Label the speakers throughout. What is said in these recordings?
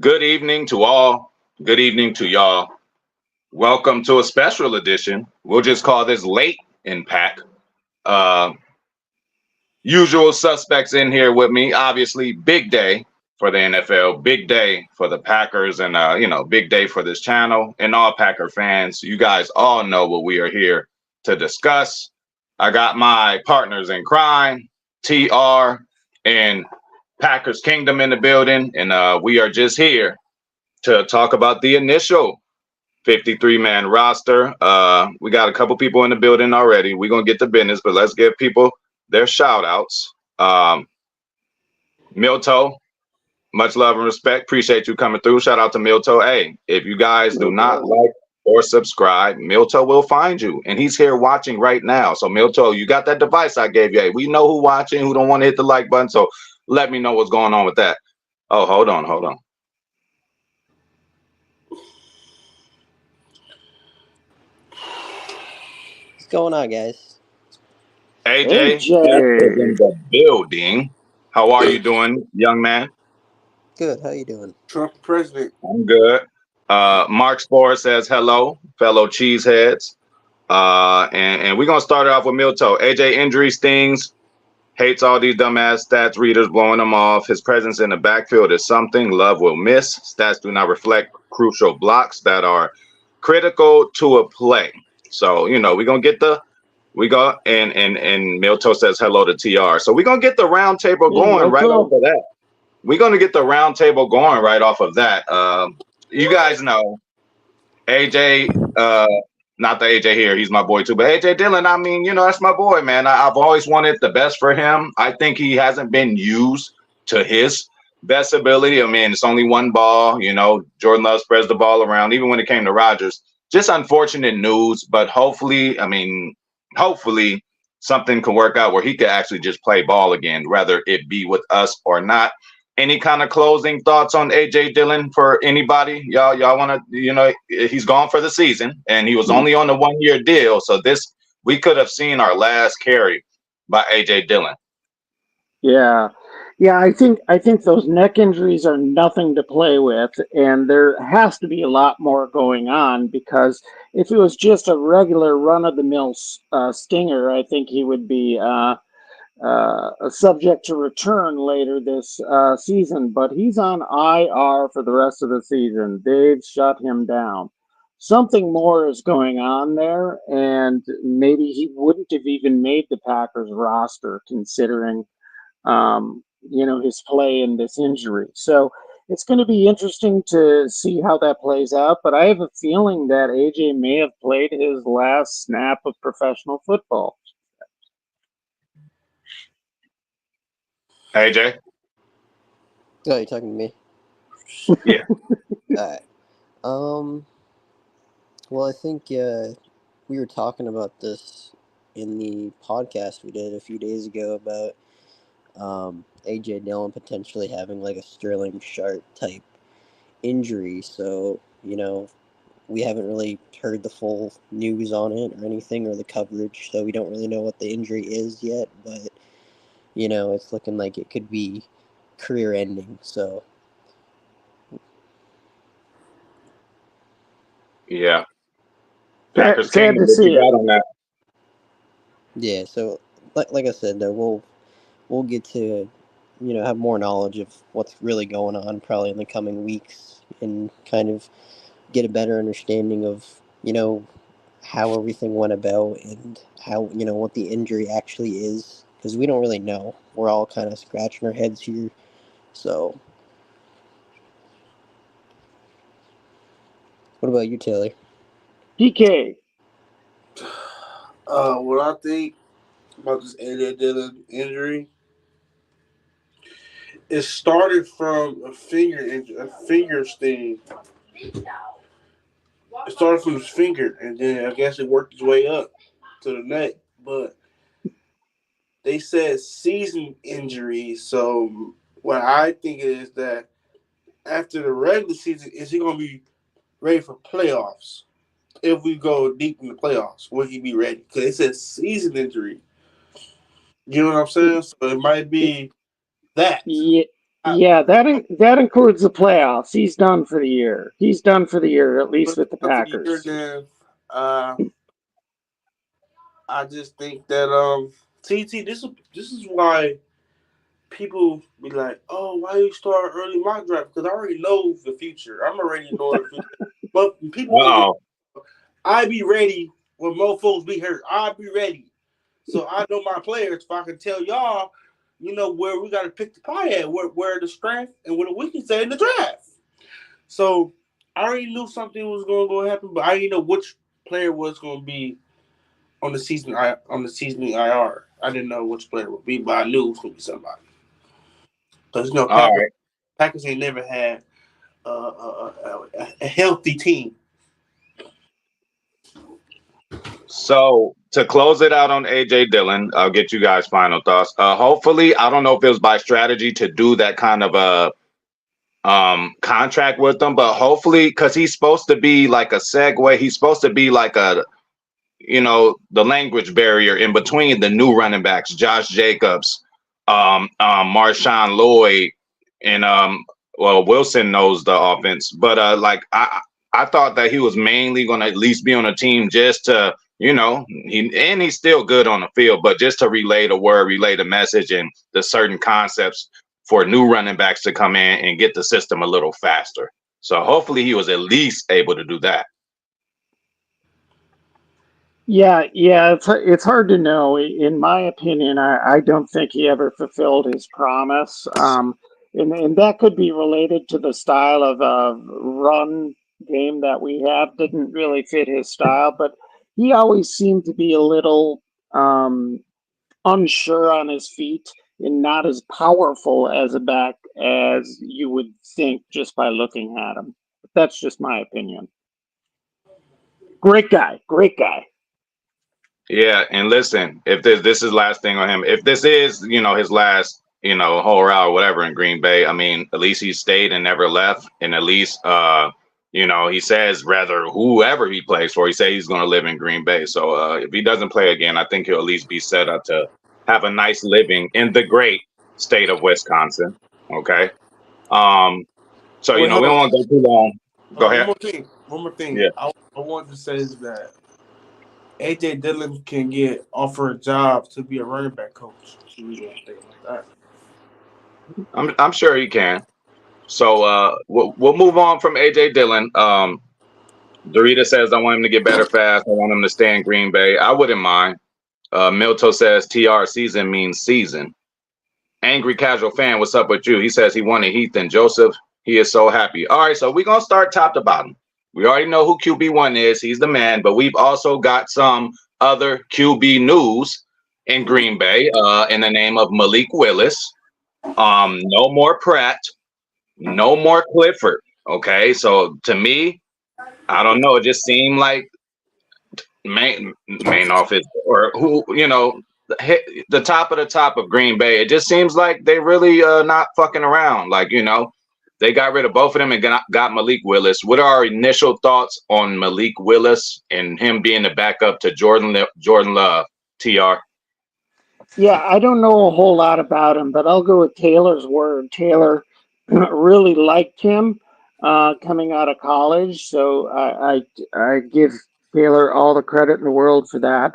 Speaker 1: Good evening to all. Good evening to y'all. Welcome to a special edition. We'll just call this late in pack. Uh, Usual suspects in here with me. Obviously, big day for the NFL, big day for the Packers, and big day for this channel and all Packer fans. You guys all know what we are here to discuss. I got my partners in crime, TR and Packers Kingdom in the building, and we are just here to talk about the initial 53-man roster. We got a couple people in the building already. We're going to get to business, but let's give people their shout outs. Milto, much love and respect. Appreciate you coming through. Shout out to Milto. Hey, if you guys do not like or subscribe, Milto will find you. And he's here watching right now. So Milto, you got that device I gave you. Hey, we know who watching, who don't want to hit the like button. So let me know what's going on with that. Oh, hold on.
Speaker 2: What's going on, guys?
Speaker 1: AJ is in the building. How are you doing, young man?
Speaker 2: Good. How you doing?
Speaker 3: Trump president.
Speaker 1: I'm good. Mark Spore says hello, fellow cheeseheads. And we're gonna start it off with Milto. AJ injury stings, hates all these dumbass stats readers blowing them off. His presence in the backfield is something Love will miss. Stats do not reflect crucial blocks that are critical to a play. So, we're gonna get and Milto says hello to TR. So we're gonna get the round table going right off of that. We're gonna get the round table going right off of that. You guys know AJ, not the AJ here, he's my boy too, but AJ Dillon, I mean, that's my boy, man. I've always wanted the best for him. I think he hasn't been used to his best ability. I mean, it's only one ball, Jordan Love spreads the ball around, even when it came to Rodgers. Just unfortunate news, but hopefully something can work out where he could actually just play ball again, whether it be with us or not. Any kind of closing thoughts on AJ Dillon for anybody? Y'all want to, he's gone for the season and he was only on the 1-year deal. So we could have seen our last carry by AJ Dillon.
Speaker 4: Yeah. I think those neck injuries are nothing to play with, and there has to be a lot more going on, because if it was just a regular run-of-the-mill stinger, I think he would be subject to return later this season. But he's on IR for the rest of the season. They've shut him down. Something more is going on there, and maybe he wouldn't have even made the Packers roster, considering his play in this injury. So it's going to be interesting to see how that plays out. But I have a feeling that AJ may have played his last snap of professional football.
Speaker 1: AJ?
Speaker 2: Oh, you're talking to me?
Speaker 1: Yeah.
Speaker 2: All right. Well, I think we were talking about this in the podcast we did a few days ago about AJ Dillon potentially having like a Sterling Sharp type injury. So, we haven't really heard the full news on it or anything, or the coverage, so we don't really know what the injury is yet, but it's looking like it could be career ending. So
Speaker 1: Yeah.
Speaker 4: Packers Kingdom, what you got
Speaker 1: on that?
Speaker 2: Yeah, so like I said, though, we'll get to have more knowledge of what's really going on probably in the coming weeks, and kind of get a better understanding of how everything went about, and how what the injury actually is, because we don't really know. We're all kind of scratching our heads here. So what about you, Taylor?
Speaker 4: PK.
Speaker 3: What I think about this AJ Dillon injury, it started from a finger sting. It started from his finger, and then I guess it worked its way up to the neck. But they said season injury. So what I think is that after the regular season, is he going to be ready for playoffs? If we go deep in the playoffs, will he be ready? Because they said season injury. You know what I'm saying? So it might be that.
Speaker 4: Yeah, that includes the playoffs. He's done for the year. He's done for the year, at least with the
Speaker 3: For the year,
Speaker 4: Packers.
Speaker 3: then I just think that TT, this is why people be like, oh, why you start early mock draft? Because I already know the future. I'm already know the future. But people gonna be,
Speaker 1: Oh,
Speaker 3: I be ready when mofos be hurt. I be ready. So I know my players. If I can tell y'all, where we got to pick the pie at, where the strength and where the weakness at in the draft. So I already knew something was going to happen, but I didn't know which player was going to be on the season IR. I didn't know which player it would be, but I knew it was going to be somebody. Because
Speaker 1: all right.
Speaker 3: Packers ain't never had a healthy team.
Speaker 1: So to close it out on AJ Dillon, I'll get you guys' final thoughts. Hopefully, I don't know if it was by strategy to do that kind of a contract with them, but hopefully, because he's supposed to be like a segue, he's supposed to be like the language barrier in between the new running backs, Josh Jacobs, Marshawn Lloyd, and Wilson knows the offense, but I thought that he was mainly going to at least be on a team just to, he's still good on the field, but just to relay the word, relay the message and the certain concepts for new running backs to come in and get the system a little faster. So hopefully he was at least able to do that.
Speaker 4: Yeah, it's hard to know. In my opinion, I don't think he ever fulfilled his promise. And that could be related to the style of run game that we have. Didn't really fit his style, but he always seemed to be a little unsure on his feet and not as powerful as a back as you would think just by looking at him. But that's just my opinion. Great guy.
Speaker 1: Yeah, and listen, if this is last thing on him, if this is, his last, whole route or whatever in Green Bay, I mean, at least he stayed and never left. And at least, he says rather whoever he plays for, he says he's going to live in Green Bay. So if he doesn't play again, I think he'll at least be set up to have a nice living in the great state of Wisconsin. Okay. So, we don't want to go too long. Go ahead.
Speaker 3: One more thing.
Speaker 1: Yeah.
Speaker 3: I want to say is that AJ Dillon can get offered a job to be a running back coach. So we don't think like that.
Speaker 1: I'm sure he can. So we'll move on from AJ Dillon. Dorita says I want him to get better fast. I want him to stay in Green Bay. I wouldn't mind. Milto says TR season means season. Angry Casual Fan, what's up with you? He says he wanted Heath and Joseph. He is so happy. All right, so we're going to start top to bottom. We already know who QB1 is. He's the man, but we've also got some other QB news in Green Bay in the name of Malik Willis. No more Pratt. No more Clifford. Okay, so to me, I don't know. It just seemed like main office or who, the top of Green Bay. It just seems like they really not fucking around. Like, they got rid of both of them and got Malik Willis. What are our initial thoughts on Malik Willis and him being the backup to Jordan Love, TR?
Speaker 4: Yeah, I don't know a whole lot about him, but I'll go with Taylor's word. Taylor really liked him coming out of college, so I give Taylor all the credit in the world for that.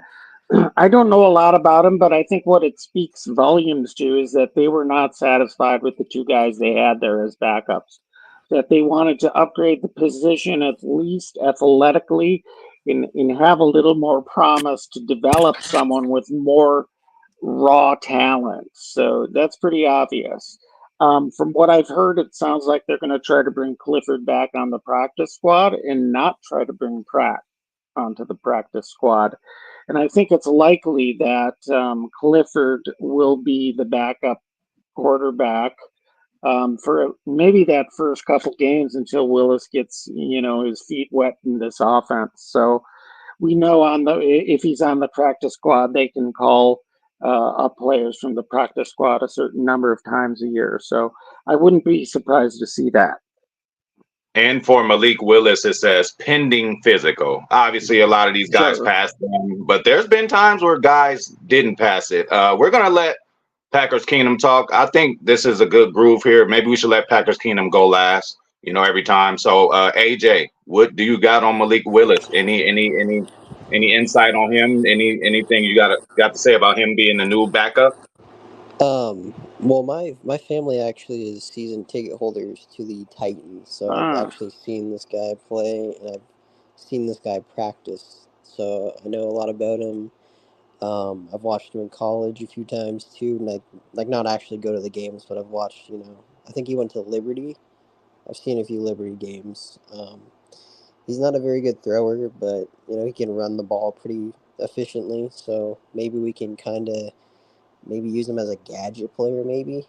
Speaker 4: I don't know a lot about him, but I think what it speaks volumes to is that they were not satisfied with the two guys they had there as backups, that they wanted to upgrade the position at least athletically and have a little more promise to develop someone with more raw talent. So that's pretty obvious. From what I've heard, it sounds like they're going to try to bring Clifford back on the practice squad and not try to bring Pratt onto the practice squad. And I think it's likely that Clifford will be the backup quarterback for maybe that first couple games until Willis gets, his feet wet in this offense. So we know if he's on the practice squad, they can call up players from the practice squad a certain number of times a year. So I wouldn't be surprised to see that.
Speaker 1: And for Malik Willis, it says pending physical. Obviously, a lot of these guys passed them, but there's been times where guys didn't pass it. We're going to let Packers Kingdom talk. I think this is a good groove here. Maybe we should let Packers Kingdom go last, every time. So AJ, what do you got on Malik Willis? Any insight on him? Anything you got to say about him being the new backup?
Speaker 2: Well, my family actually is season ticket holders to the Titans, so I've
Speaker 4: Ah,
Speaker 2: actually seen this guy play and I've seen this guy practice, so I know a lot about him. I've watched him in college a few times too, and like not actually go to the games, but I've watched. I think he went to Liberty. I've seen a few Liberty games. He's not a very good thrower, but he can run the ball pretty efficiently. So maybe we can kind of maybe use him as a gadget player. Maybe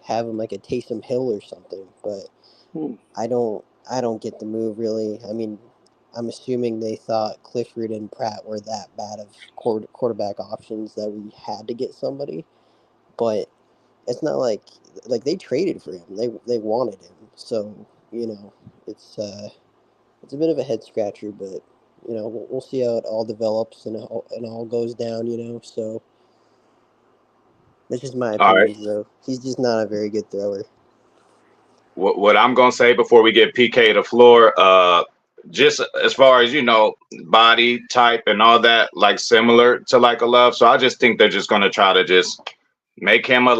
Speaker 2: have him like a Taysom Hill or something. But
Speaker 4: hmm.
Speaker 2: I don't get the move really. I mean, I'm assuming they thought Clifford and Pratt were that bad of quarterback options that we had to get somebody. But it's not like they traded for him. They wanted him. So it's it's a bit of a head scratcher, but we'll see how it all develops and all goes down. So that's just my
Speaker 1: All right.
Speaker 2: opinion. Though he's just not a very good thrower.
Speaker 1: What I'm gonna say before we get PK the floor, just as far as body type and all that, like similar to like a Love. So I just think they're just gonna try to just make him a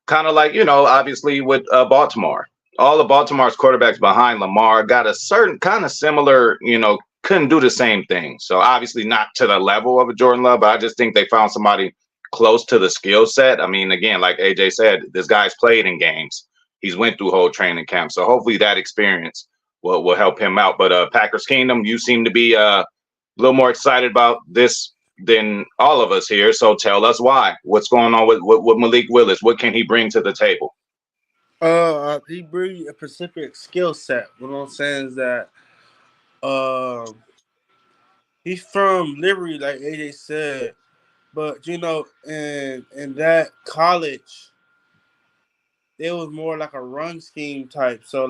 Speaker 1: kind of like obviously with Baltimore. All of Baltimore's quarterbacks behind Lamar got a certain kind of similar, couldn't do the same thing. So obviously not to the level of a Jordan Love, but I just think they found somebody close to the skill set. I mean, again, like AJ said, this guy's played in games. He's went through whole training camp. So hopefully that experience will help him out. But Packers Kingdom, you seem to be a little more excited about this than all of us here. So tell us why. What's going on with Malik Willis? What can he bring to the table?
Speaker 3: He brings a specific skill set. What I'm saying is that he's from Liberty, like AJ said, but in that college, it was more like a run scheme type. So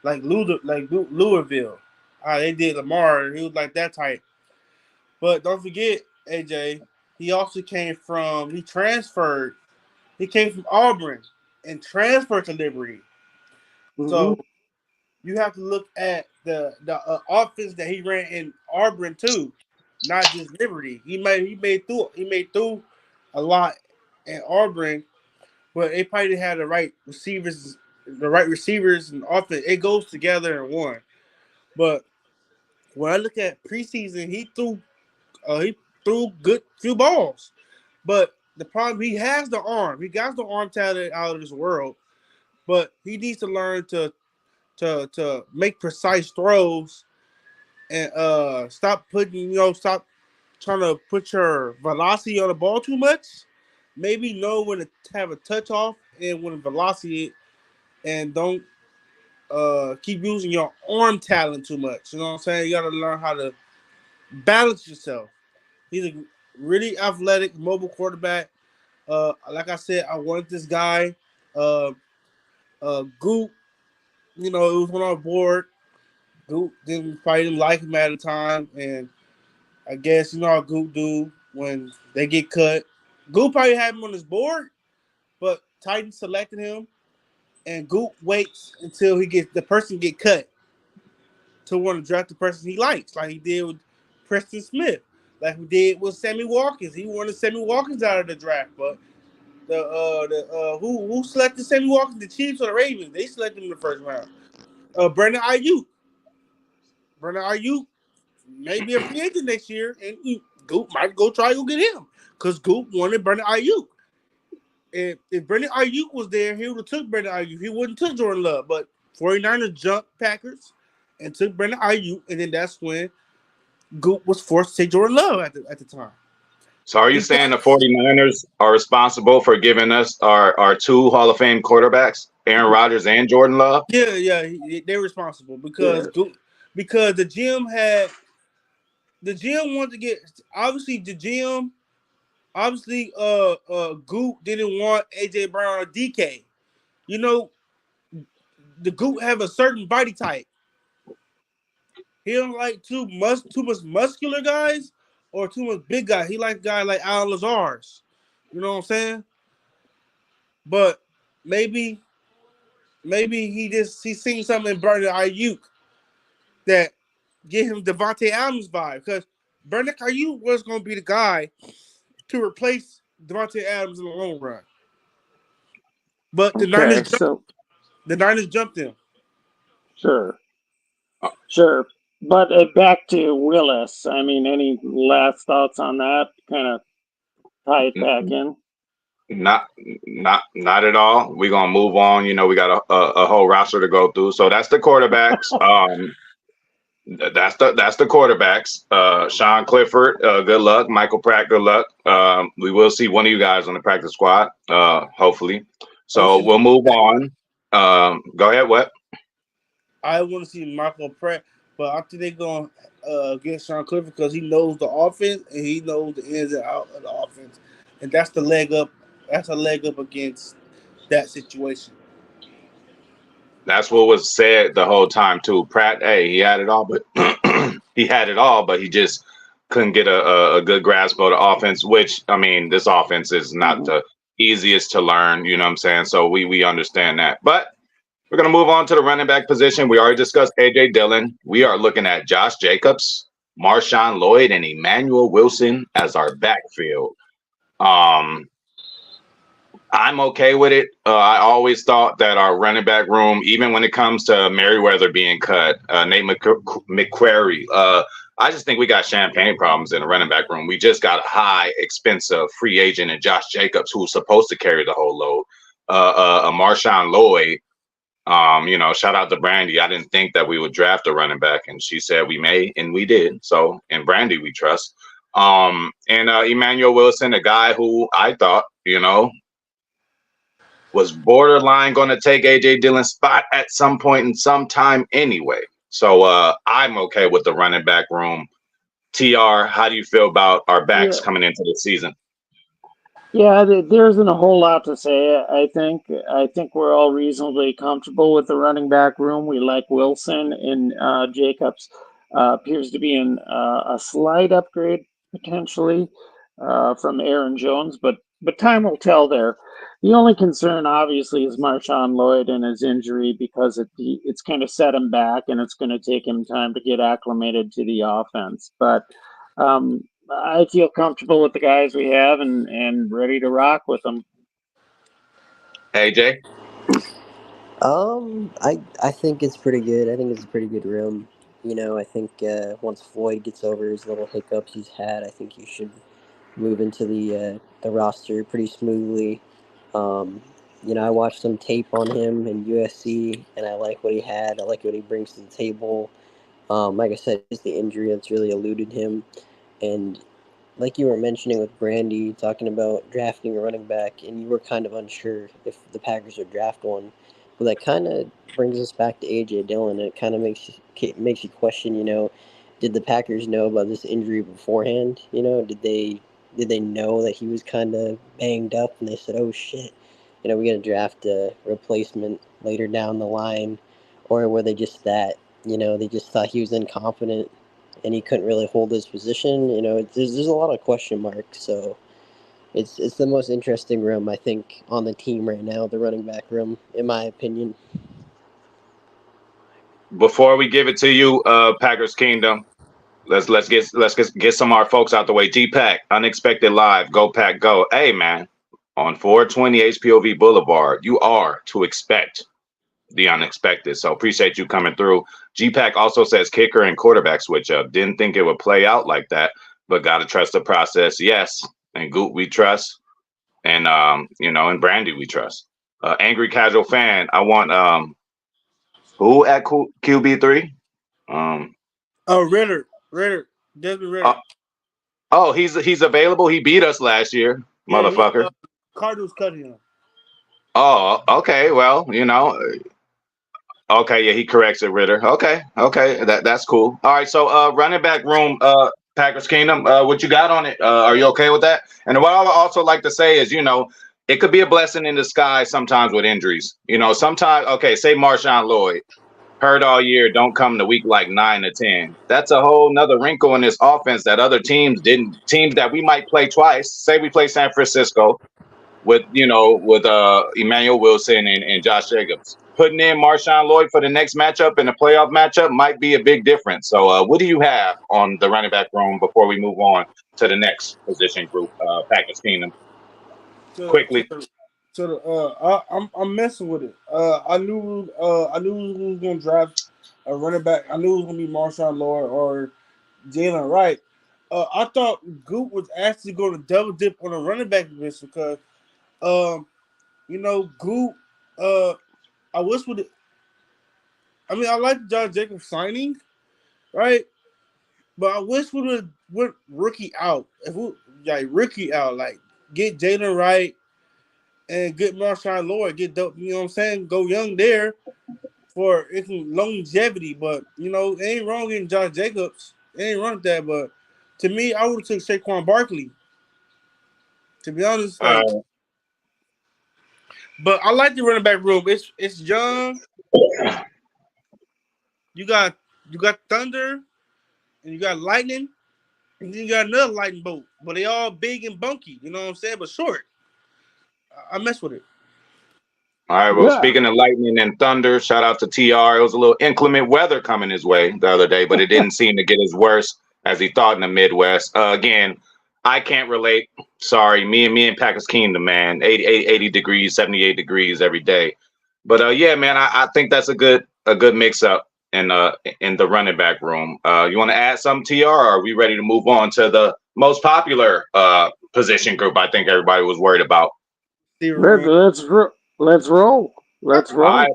Speaker 3: Louisville, they did Lamar. He was like that type. But don't forget, AJ, he also he transferred. He came from Auburn and transferred to Liberty.
Speaker 4: Hmm.
Speaker 3: So you have to look at the offense that he ran in Auburn too, not just Liberty. He made through a lot in Auburn, but they probably didn't have the right receivers and offense. It goes together in one. But when I look at preseason, he threw good few balls. But the problem, he has the arm. He got the arm talent out of this world, but he needs to learn to make precise throws and stop trying to put your velocity on the ball too much. Maybe know when to have a touch off and when to velocity, and don't keep using your arm talent too much. You know what I'm saying? You got to learn how to balance yourself. He's a really athletic, mobile quarterback. Like I said, I wanted this guy. Goop, it was on our board. Goop didn't like him at the time, and I guess how Goop do when they get cut. Goop probably had him on his board, but Titans selected him, and Goop waits until the person get cut to want to draft the person he likes, like he did with Preston Smith, like he did with Sammy Watkins. He wanted Sammy Watkins out of the draft, but who selected Sammy Watkins? The Chiefs or the Ravens? They selected him in the first round. Brandon Ayuk. Brandon Ayuk may be a free agent next year, and Goop might go try to go get him because Goop wanted Brandon Ayuk. And if Brandon Ayuk was there, he would have took Brandon Ayuk. He wouldn't took Jordan Love, but 49ers jumped Packers and took Brandon Ayuk, and then that's when Goop was forced to take Jordan Love at the time.
Speaker 1: So are you saying the 49ers are responsible for giving us our two Hall of Fame quarterbacks, Aaron Rodgers and Jordan Love?
Speaker 3: Yeah, they're responsible because the GM wanted to get, obviously the GM. Obviously, Goop didn't want AJ Brown or DK. The Goop have a certain body type. He don't like too much muscular guys or too much big guys. He like guys like Alan Lazar's. You know what I'm saying? But maybe he seen something in Brandon Ayuk that get him Devontae Adams vibe, because Brandon Ayuk was going to be the guy to replace Devontae Adams in the long run. But the
Speaker 4: Okay, so
Speaker 3: Niners jumped him.
Speaker 4: sure. But back to Willis. I mean, any last thoughts on that? Kind of tie it back in.
Speaker 1: Not at all. We're gonna move on. You know, we got a whole roster to go through. So that's the quarterbacks. That's the quarterbacks. Sean Clifford, good luck. Michael Pratt, good luck. We will see one of you guys on the practice squad, hopefully. So we'll move on. Go ahead. What?
Speaker 3: I want to see Michael Pratt, but I think they're going to get Sean Clifford because he knows the offense and he knows the ins and outs of the offense, and that's the leg up. That's a leg up against that situation.
Speaker 1: That's what was said the whole time too. Pratt, hey, he had it all, but he just couldn't get a good grasp of the offense. Which, I mean, this offense is not the easiest to learn. You know what I'm saying? So we understand that, but we're gonna move on to the running back position. We already discussed AJ Dillon. We are looking at Josh Jacobs, Marshawn Lloyd, and Emmanuel Wilson as our backfield. I'm okay with it. I always thought that our running back room, even when it comes to Merriweather being cut, Nate McQuarrie, I just think we got champagne problems in the running back room. We just got a high, expensive free agent in Josh Jacobs, who's supposed to carry the whole load. A Marshawn Lloyd, shout out to Brandy. I didn't think that we would draft a running back, and she said we may, and we did. So, in Brandy, we trust. And Emmanuel Wilson, a guy who I thought, was borderline going to take AJ Dillon's spot at some point in some time anyway. So I'm okay with the running back room. TR, how do you feel about our backs coming into the season?
Speaker 4: Yeah, there isn't a whole lot to say. I think we're all reasonably comfortable with the running back room. We like Wilson, and Jacobs appears to be in a slight upgrade potentially from Aaron Jones, but time will tell there. The only concern, obviously, is Marshawn Lloyd and his injury, because it's kind of set him back, and it's going to take him time to get acclimated to the offense. But I feel comfortable with the guys we have and ready to rock with them.
Speaker 1: AJ?
Speaker 2: I think it's pretty good. I think it's a pretty good room. I think once Floyd gets over his little hiccups he's had, I think he should move into the roster pretty smoothly. I watched some tape on him in USC, and I like what he had. I like what he brings to the table. Like I said, it's the injury that's really eluded him. And like you were mentioning with Brandy, talking about drafting a running back, and you were kind of unsure if the Packers would draft one. But that kind of brings us back to A.J. Dillon. It kind of makes you question, did the Packers know about this injury beforehand? Did they know that he was kind of banged up, and they said, oh, shit, we got to draft a replacement later down the line? Or were they just that, they just thought he was incompetent and he couldn't really hold his position? There's a lot of question marks. So it's the most interesting room, I think, on the team right now, the running back room, in my opinion.
Speaker 1: Before we give it to you, Packers Kingdom, let's get some of our folks out the way. G-Pack, Unexpected Live, Go Pack Go. Hey man, on 420 HPOV Boulevard, you are to expect the unexpected. So appreciate you coming through. G-Pack also says kicker and quarterback switch up. Didn't think it would play out like that, but gotta trust the process. Yes, and Goot we trust, and and Brandy we trust. Angry Casual Fan, I want who at QB3?
Speaker 3: Ritter, Desmond Ritter.
Speaker 1: Oh, he's available. He beat us last year, motherfucker.
Speaker 3: Cardinals cut him.
Speaker 1: Oh, okay. Well, okay, yeah, he corrects it, Ritter. Okay, that's cool. All right, so running back room, Packers Kingdom, what you got on it? Are you okay with that? And what I would also like to say is, it could be a blessing in disguise sometimes with injuries. Sometimes, okay, say Marshawn Lloyd. Heard all year, don't come to week like 9 or 10. That's a whole nother wrinkle in this offense that other teams didn't. Teams that we might play twice. Say we play San Francisco with Emmanuel Wilson and Josh Jacobs. Putting in Marshawn Lloyd for the next matchup and the playoff matchup might be a big difference. So, what do you have on the running back room before we move on to the next position group, Packers Kingdom? Quickly.
Speaker 3: I'm messing with it. I knew we was gonna draft a running back. I knew it was gonna be Marshawn Lloyd or Jalen Wright. I thought Goop was actually going to double dip on a running back position because, Goop. I wish would. I mean, I like Josh Jacobs signing, right? But I wish we would went rookie out. If we rookie out, like get Jalen Wright and get Marshawn Lloyd, get you know what I'm saying, go young there for its longevity. But it ain't wrong in Josh Jacobs. It ain't wrong with that. But to me, I would have took Saquon Barkley. To be honest, but I like the running back room. It's young. You got Thunder and you got Lightning. And then you got another lightning bolt, but they all big and bunky. You know what I'm saying? But short. I mess with it.
Speaker 1: All right. Well, speaking of lightning and thunder, shout out to TR. It was a little inclement weather coming his way the other day, but it didn't seem to get as worse as he thought in the Midwest. Again, I can't relate. Sorry, me and Packers Kingdom, man. 80 degrees, 78 degrees every day. But yeah, man, I think that's a good mix up in the running back room. You want to add something, TR, or are we ready to move on to the most popular position group I think everybody was worried about?
Speaker 4: Let's roll.
Speaker 1: All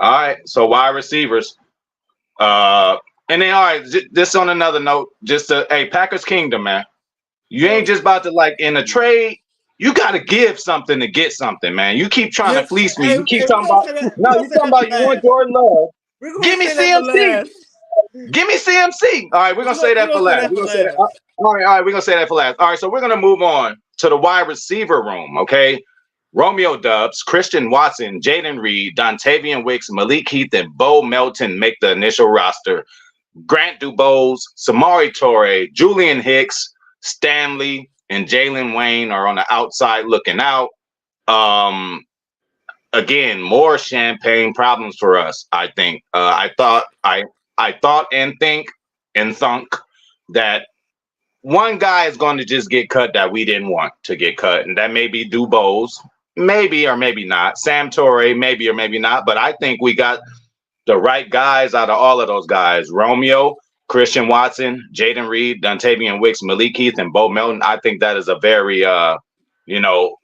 Speaker 1: right. So wide receivers. And then all right, just on another note, Packers Kingdom, man. You ain't just about to in a trade. You got to give something to get something, man. You keep trying to fleece me. You keep talking about you talking about you want Jordan Love. Give me CMC. Give me CMC. All right, we're gonna say that for last. All right, we're gonna say that for last. All right, so we're gonna move on to the wide receiver room. Okay, Romeo Doubs, Christian Watson, Jaden Reed, Dontavian Wicks, Malik Heath, and Bo Melton make the initial roster. Grant Dubose, Samari Torre, Julian Hicks, Stanley, and Jalen Wayne are on the outside looking out. Again, more champagne problems for us. I think. I thought and think and thunk that one guy is going to just get cut that we didn't want to get cut, and that may be Dubose, maybe or maybe not. Sam Torre, maybe or maybe not. But I think we got the right guys out of all of those guys. Romeo, Christian Watson, Jaden Reed, Dontavian Wicks, Malik Heath, and Bo Melton. I think that is a very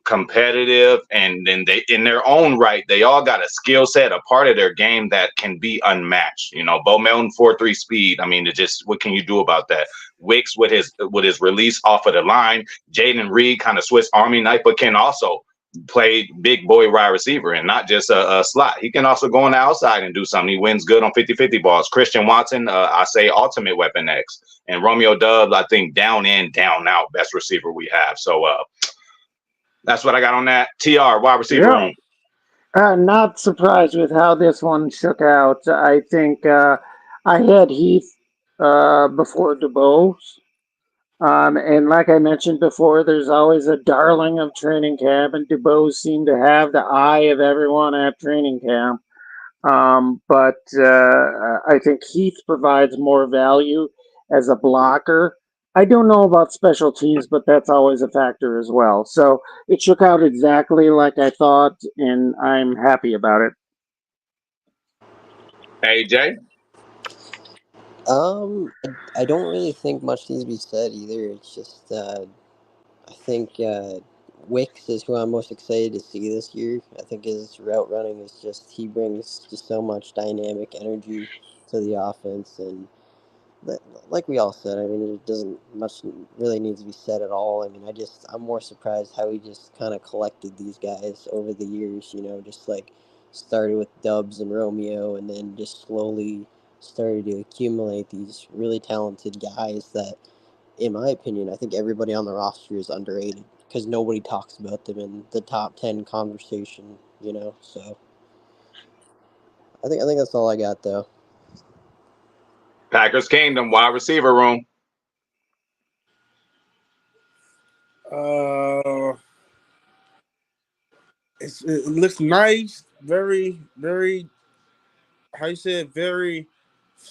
Speaker 1: competitive, and then they in their own right, they all got a skill set, a part of their game that can be unmatched. Bo Melton 4.3 speed. I mean, what can you do about that? Wicks with his release off of the line. Jaden Reed, kind of Swiss Army knife, but can also play big boy wide receiver and not just a slot. He can also go on the outside and do something. He wins good on 50-50 balls. Christian Watson, I say ultimate weapon X. And Romeo Doubs, I think down in, down out, best receiver we have. So that's what I got on that. TR, wide receiver room.
Speaker 4: Not surprised with how this one shook out. I think I had Heath before Dubose. And like I mentioned before, there's always a darling of training camp, and Dubose seemed to have the eye of everyone at training camp. But I think Heath provides more value as a blocker. I don't know about special teams, but that's always a factor as well. So it shook out exactly like I thought, and I'm happy about it.
Speaker 1: AJ?
Speaker 2: I don't really think much needs to be said either. It's just I think Wicks is who I'm most excited to see this year. I think his route running is he brings just so much dynamic energy to the offense, and like we all said, I mean, it doesn't much really needs to be said at all. I mean, I'm more surprised how he just kind of collected these guys over the years, just started with Dubs and Romeo and then just slowly started to accumulate these really talented guys that, in my opinion, I think everybody on the roster is underrated because nobody talks about them in the top 10 conversation, so I think that's all I got though.
Speaker 1: Packers Kingdom wide receiver room.
Speaker 3: It looks nice. Very, very. How you say it? Very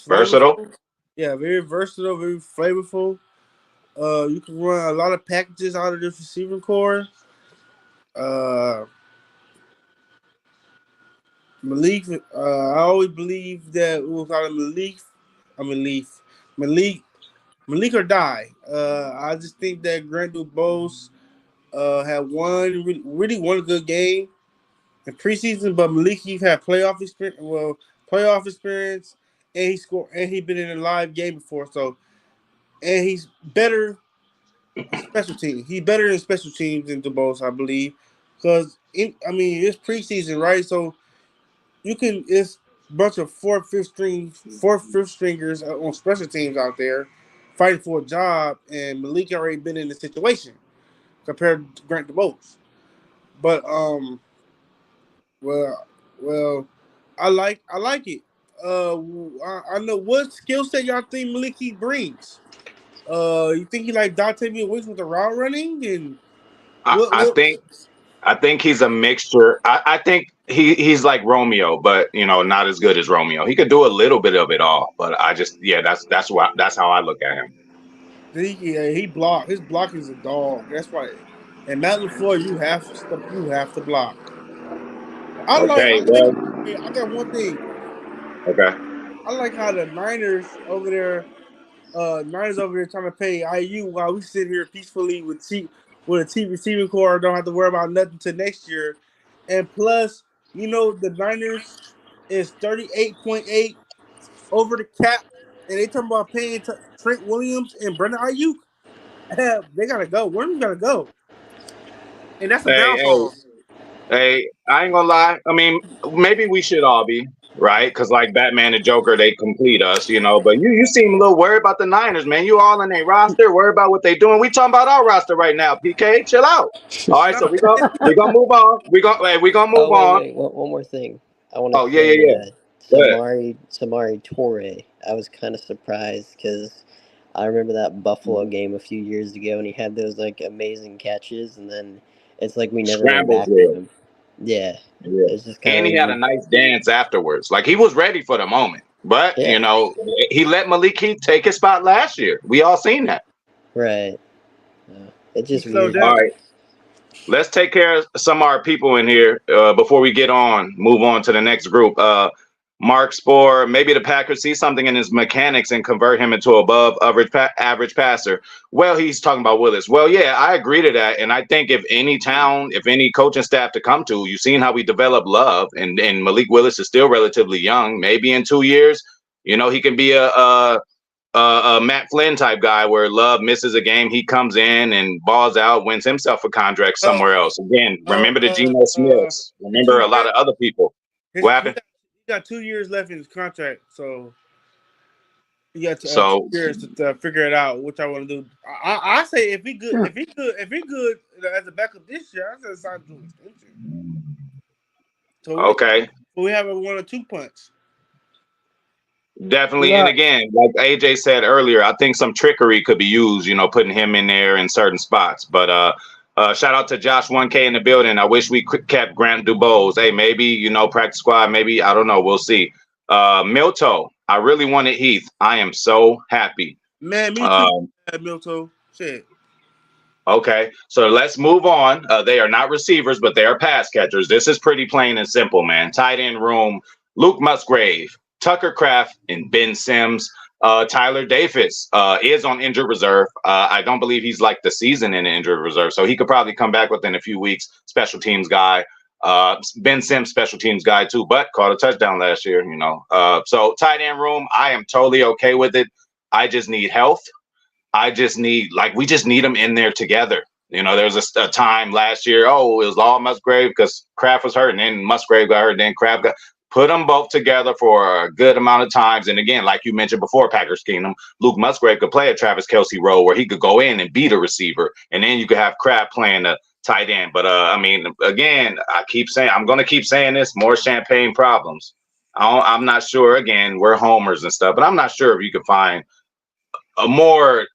Speaker 1: Versatile.
Speaker 3: flavorful. Yeah, very versatile. Very flavorful. You can run a lot of packages out of this receiving core. Malik. I always believe that it was out of Malik or die. I just think that Grant Dubose had really one good game in preseason, but Malik Heath had playoff experience, and he scored, and he been in a live game before, so and he's better in special teams. He's better in special teams than Dubose, I believe, because it's preseason, right? So it's a bunch of fourth, fifth stringers on special teams out there fighting for a job, and Malik already been in the situation compared to Grant DeBose. But well, I like it. I know what skill set y'all think Malik Heath brings. You think he like Dante Wicks with the route running and
Speaker 1: I think he's a mixture. I think he's like Romeo, but not as good as Romeo. He could do a little bit of it all, but that's how I look at him.
Speaker 3: He block. His block is a dog. That's why. And Matt LaFleur, you have to block. I got one thing.
Speaker 1: Okay.
Speaker 3: I like how the Niners over there trying to pay IU while we sit here peacefully with a cheap receiving core, don't have to worry about nothing till next year. And plus, the Niners is 38.8 over the cap, and they talking about paying Trent Williams and Brandon Ayuk. They gotta go. Williams gotta go, and that's a downfall.
Speaker 1: Hey, I ain't gonna lie. I mean, maybe we should all be right, because like Batman and Joker, they complete us, But you seem a little worried about the Niners, man. You all in their roster, worried about what they doing. We talking about our roster right now. PK, chill out. All right, so we gonna move on. We gonna move on.
Speaker 2: Wait, one more thing. I want to. Samori Toure. I was kind of surprised because I remember that Buffalo game a few years ago, and he had those like amazing catches, and then it's like we never went back to him. Yeah. It's just
Speaker 1: and he had a nice dance afterwards. Like he was ready for the moment. But he let Malik Heath take his spot last year. We all seen that.
Speaker 2: Right. It's just weird.
Speaker 1: All right. Let's take care of some of our people in here before we move on to the next group. Mark Spohr, maybe the Packers see something in his mechanics and convert him into above average passer. Well, he's talking about Willis. Well, yeah, I agree to that. And I think if any coaching staff to come to, you've seen how we develop Love, and Malik Willis is still relatively young. Maybe in 2 years, he can be a Matt Flynn type guy where Love misses a game, he comes in and balls out, wins himself a contract somewhere else. Again, remember the Geno Smiths. Remember a lot of other people. What happened?
Speaker 3: He got 2 years left in his contract, so he got 2 years to figure it out. Which I want to do. I say if he good as a backup this year, I say sign to an extension. So we have a 1 or 2 punch.
Speaker 1: Definitely, and again, like AJ said earlier, I think some trickery could be used. Putting him in there in certain spots, but. Shout out to Josh 1K in the building. I wish we kept Grant Dubose. Hey, maybe, practice squad, maybe, I don't know. We'll see. Milto, I really wanted Heath. I am so happy.
Speaker 3: Man, me too, Milto. Shit.
Speaker 1: Okay, so let's move on. They are not receivers, but they are pass catchers. This is pretty plain and simple, man. Tight end room, Luke Musgrave, Tucker Kraft, and Ben Sims. Tyler Davis is on injured reserve. I don't believe he's like the season in injured reserve, so he could probably come back within a few weeks. Special teams guy. Ben Sims, special teams guy too, but caught a touchdown last year, So tight end room, I am totally okay with it. I just need health. We just need them in there together. There was a time last year, it was all Musgrave because Kraft was hurt, and then Musgrave got hurt, and then Kraft got. Put them both together for a good amount of times. And again, like you mentioned before, Packers Kingdom, Luke Musgrave could play a Travis Kelce role where he could go in and beat a receiver. And then you could have Kraft playing the tight end. But again, I'm going to keep saying this, more champagne problems. I'm not sure. Again, we're homers and stuff, but I'm not sure if you could find a more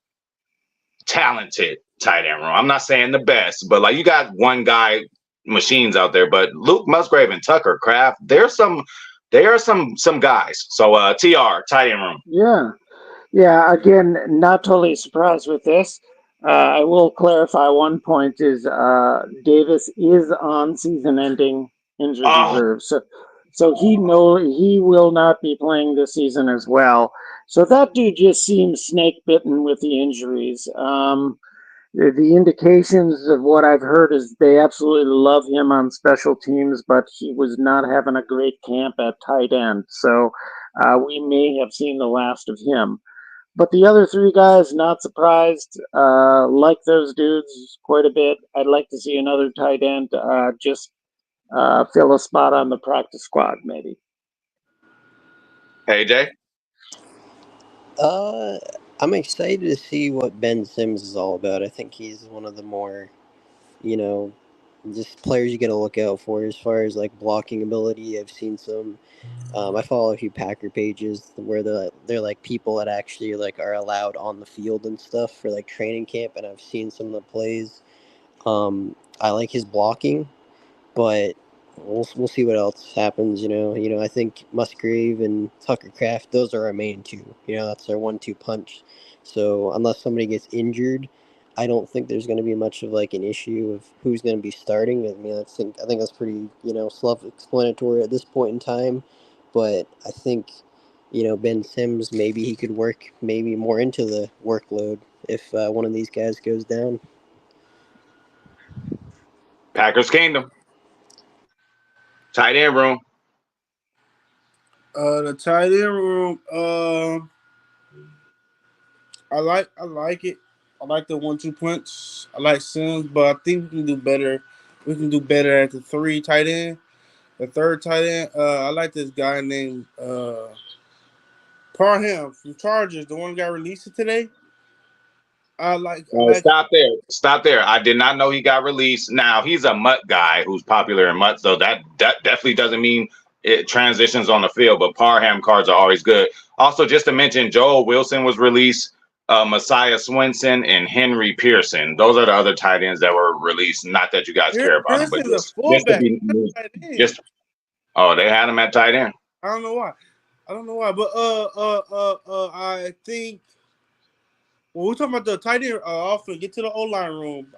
Speaker 1: talented tight end room. I'm not saying the best, but like you got one guy machines out there. But Luke Musgrave and Tucker Kraft, there are some guys. So TR tight end room.
Speaker 4: Yeah. Again, not totally surprised with this. I will clarify one point: is Davis is on season-ending injured reserve, so he will not be playing this season as well. So that dude just seems snake bitten with the injuries. The indications of what I've heard is they absolutely love him on special teams, but he was not having a great camp at tight end. So we may have seen the last of him. But the other three guys, not surprised. Like those dudes quite a bit. I'd like to see another tight end just fill a spot on the practice squad, maybe.
Speaker 1: Hey, Jay.
Speaker 2: I'm excited to see what Ben Sims is all about. I think he's one of the more, just players you got to look out for as far as like blocking ability. I've seen some. I follow a few Packer pages where they're like people that actually like are allowed on the field and stuff for like training camp, and I've seen some of the plays. I like his blocking, but we'll see what else happens. I think Musgrave and Tucker Kraft, those are our main two. That's our 1-2 punch. So unless somebody gets injured, I don't think there's going to be much of like an issue of who's going to be starting. I mean, I think that's pretty self-explanatory at this point in time. But I think Ben Sims, maybe he could work maybe more into the workload if one of these guys goes down.
Speaker 1: Packers Kingdom. Tight end room.
Speaker 3: The tight end room. I like it. I like the 1-2 punch. I like Sims, but I think we can do better. We can do better at the 3 tight end. The 3rd tight end. I like this guy named Parham from Chargers. The one got released today.
Speaker 1: Stop there. I did not know he got released. Now he's a Mutt guy who's popular in Mutt, so that definitely doesn't mean it transitions on the field. But Parham cards are always good. Also, just to mention, Joel Wilson was released, Messiah Swinson, and Henry Pearson. Those are the other tight ends that were released. Not that you guys care about them, but they had him at tight end.
Speaker 3: I don't know why, but I think. Well, we're talking about the tight end often. Get to the O-line room.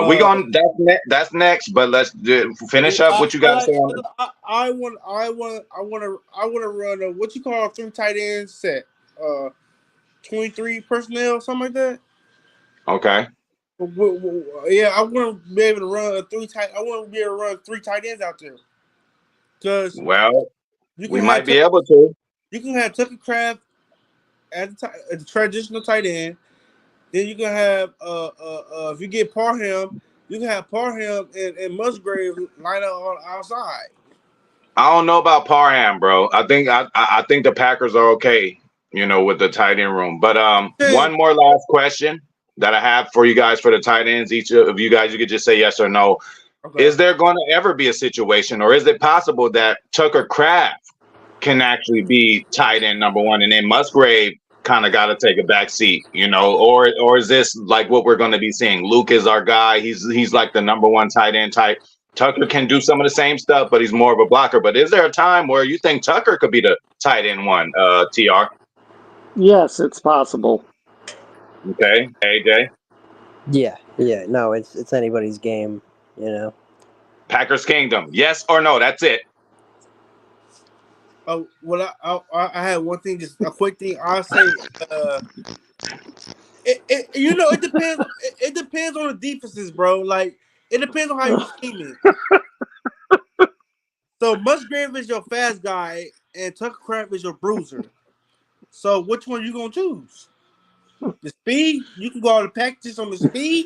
Speaker 1: We going that's next, but let's finish up what you got to say on it.
Speaker 3: I want to run what you call a 3 tight end set. 23 personnel, something like that.
Speaker 1: Okay.
Speaker 3: Yeah, I want to be able to run I want to be able to run 3 tight ends out there. Because
Speaker 1: we might be able to.
Speaker 3: You can have Tucker Kraft at the traditional tight end. Then you can have if you get Parham, you can have Parham and Musgrave line up on outside.
Speaker 1: I don't know about Parham, bro. I think the Packers are okay, with the tight end room. But one more last question that I have for you guys for the tight ends. Each of you guys, you could just say yes or no. Okay. Is there going to ever be a situation, or is it possible that Tucker Kraft can actually be tight end number 1, and then Musgrave kind of got to take a back seat, or is this like what we're going to be seeing? Luke is our guy. He's like the number 1 tight end type. Tucker can do some of the same stuff, but he's more of a blocker. But is there a time where you think Tucker could be the tight end 1, TR?
Speaker 4: Yes, it's possible.
Speaker 1: Okay. AJ?
Speaker 2: Yeah. No, it's anybody's game,
Speaker 1: Packers Kingdom. Yes or no? That's it.
Speaker 3: Oh, well, I had one thing, just a quick thing. I'll say, it depends. It depends on the defenses, bro. Like, it depends on how you're scheming. So Musgrave is your fast guy, and Tucker Kraft is your bruiser. So which one you gonna choose? The speed, you can go out and practice on the speed,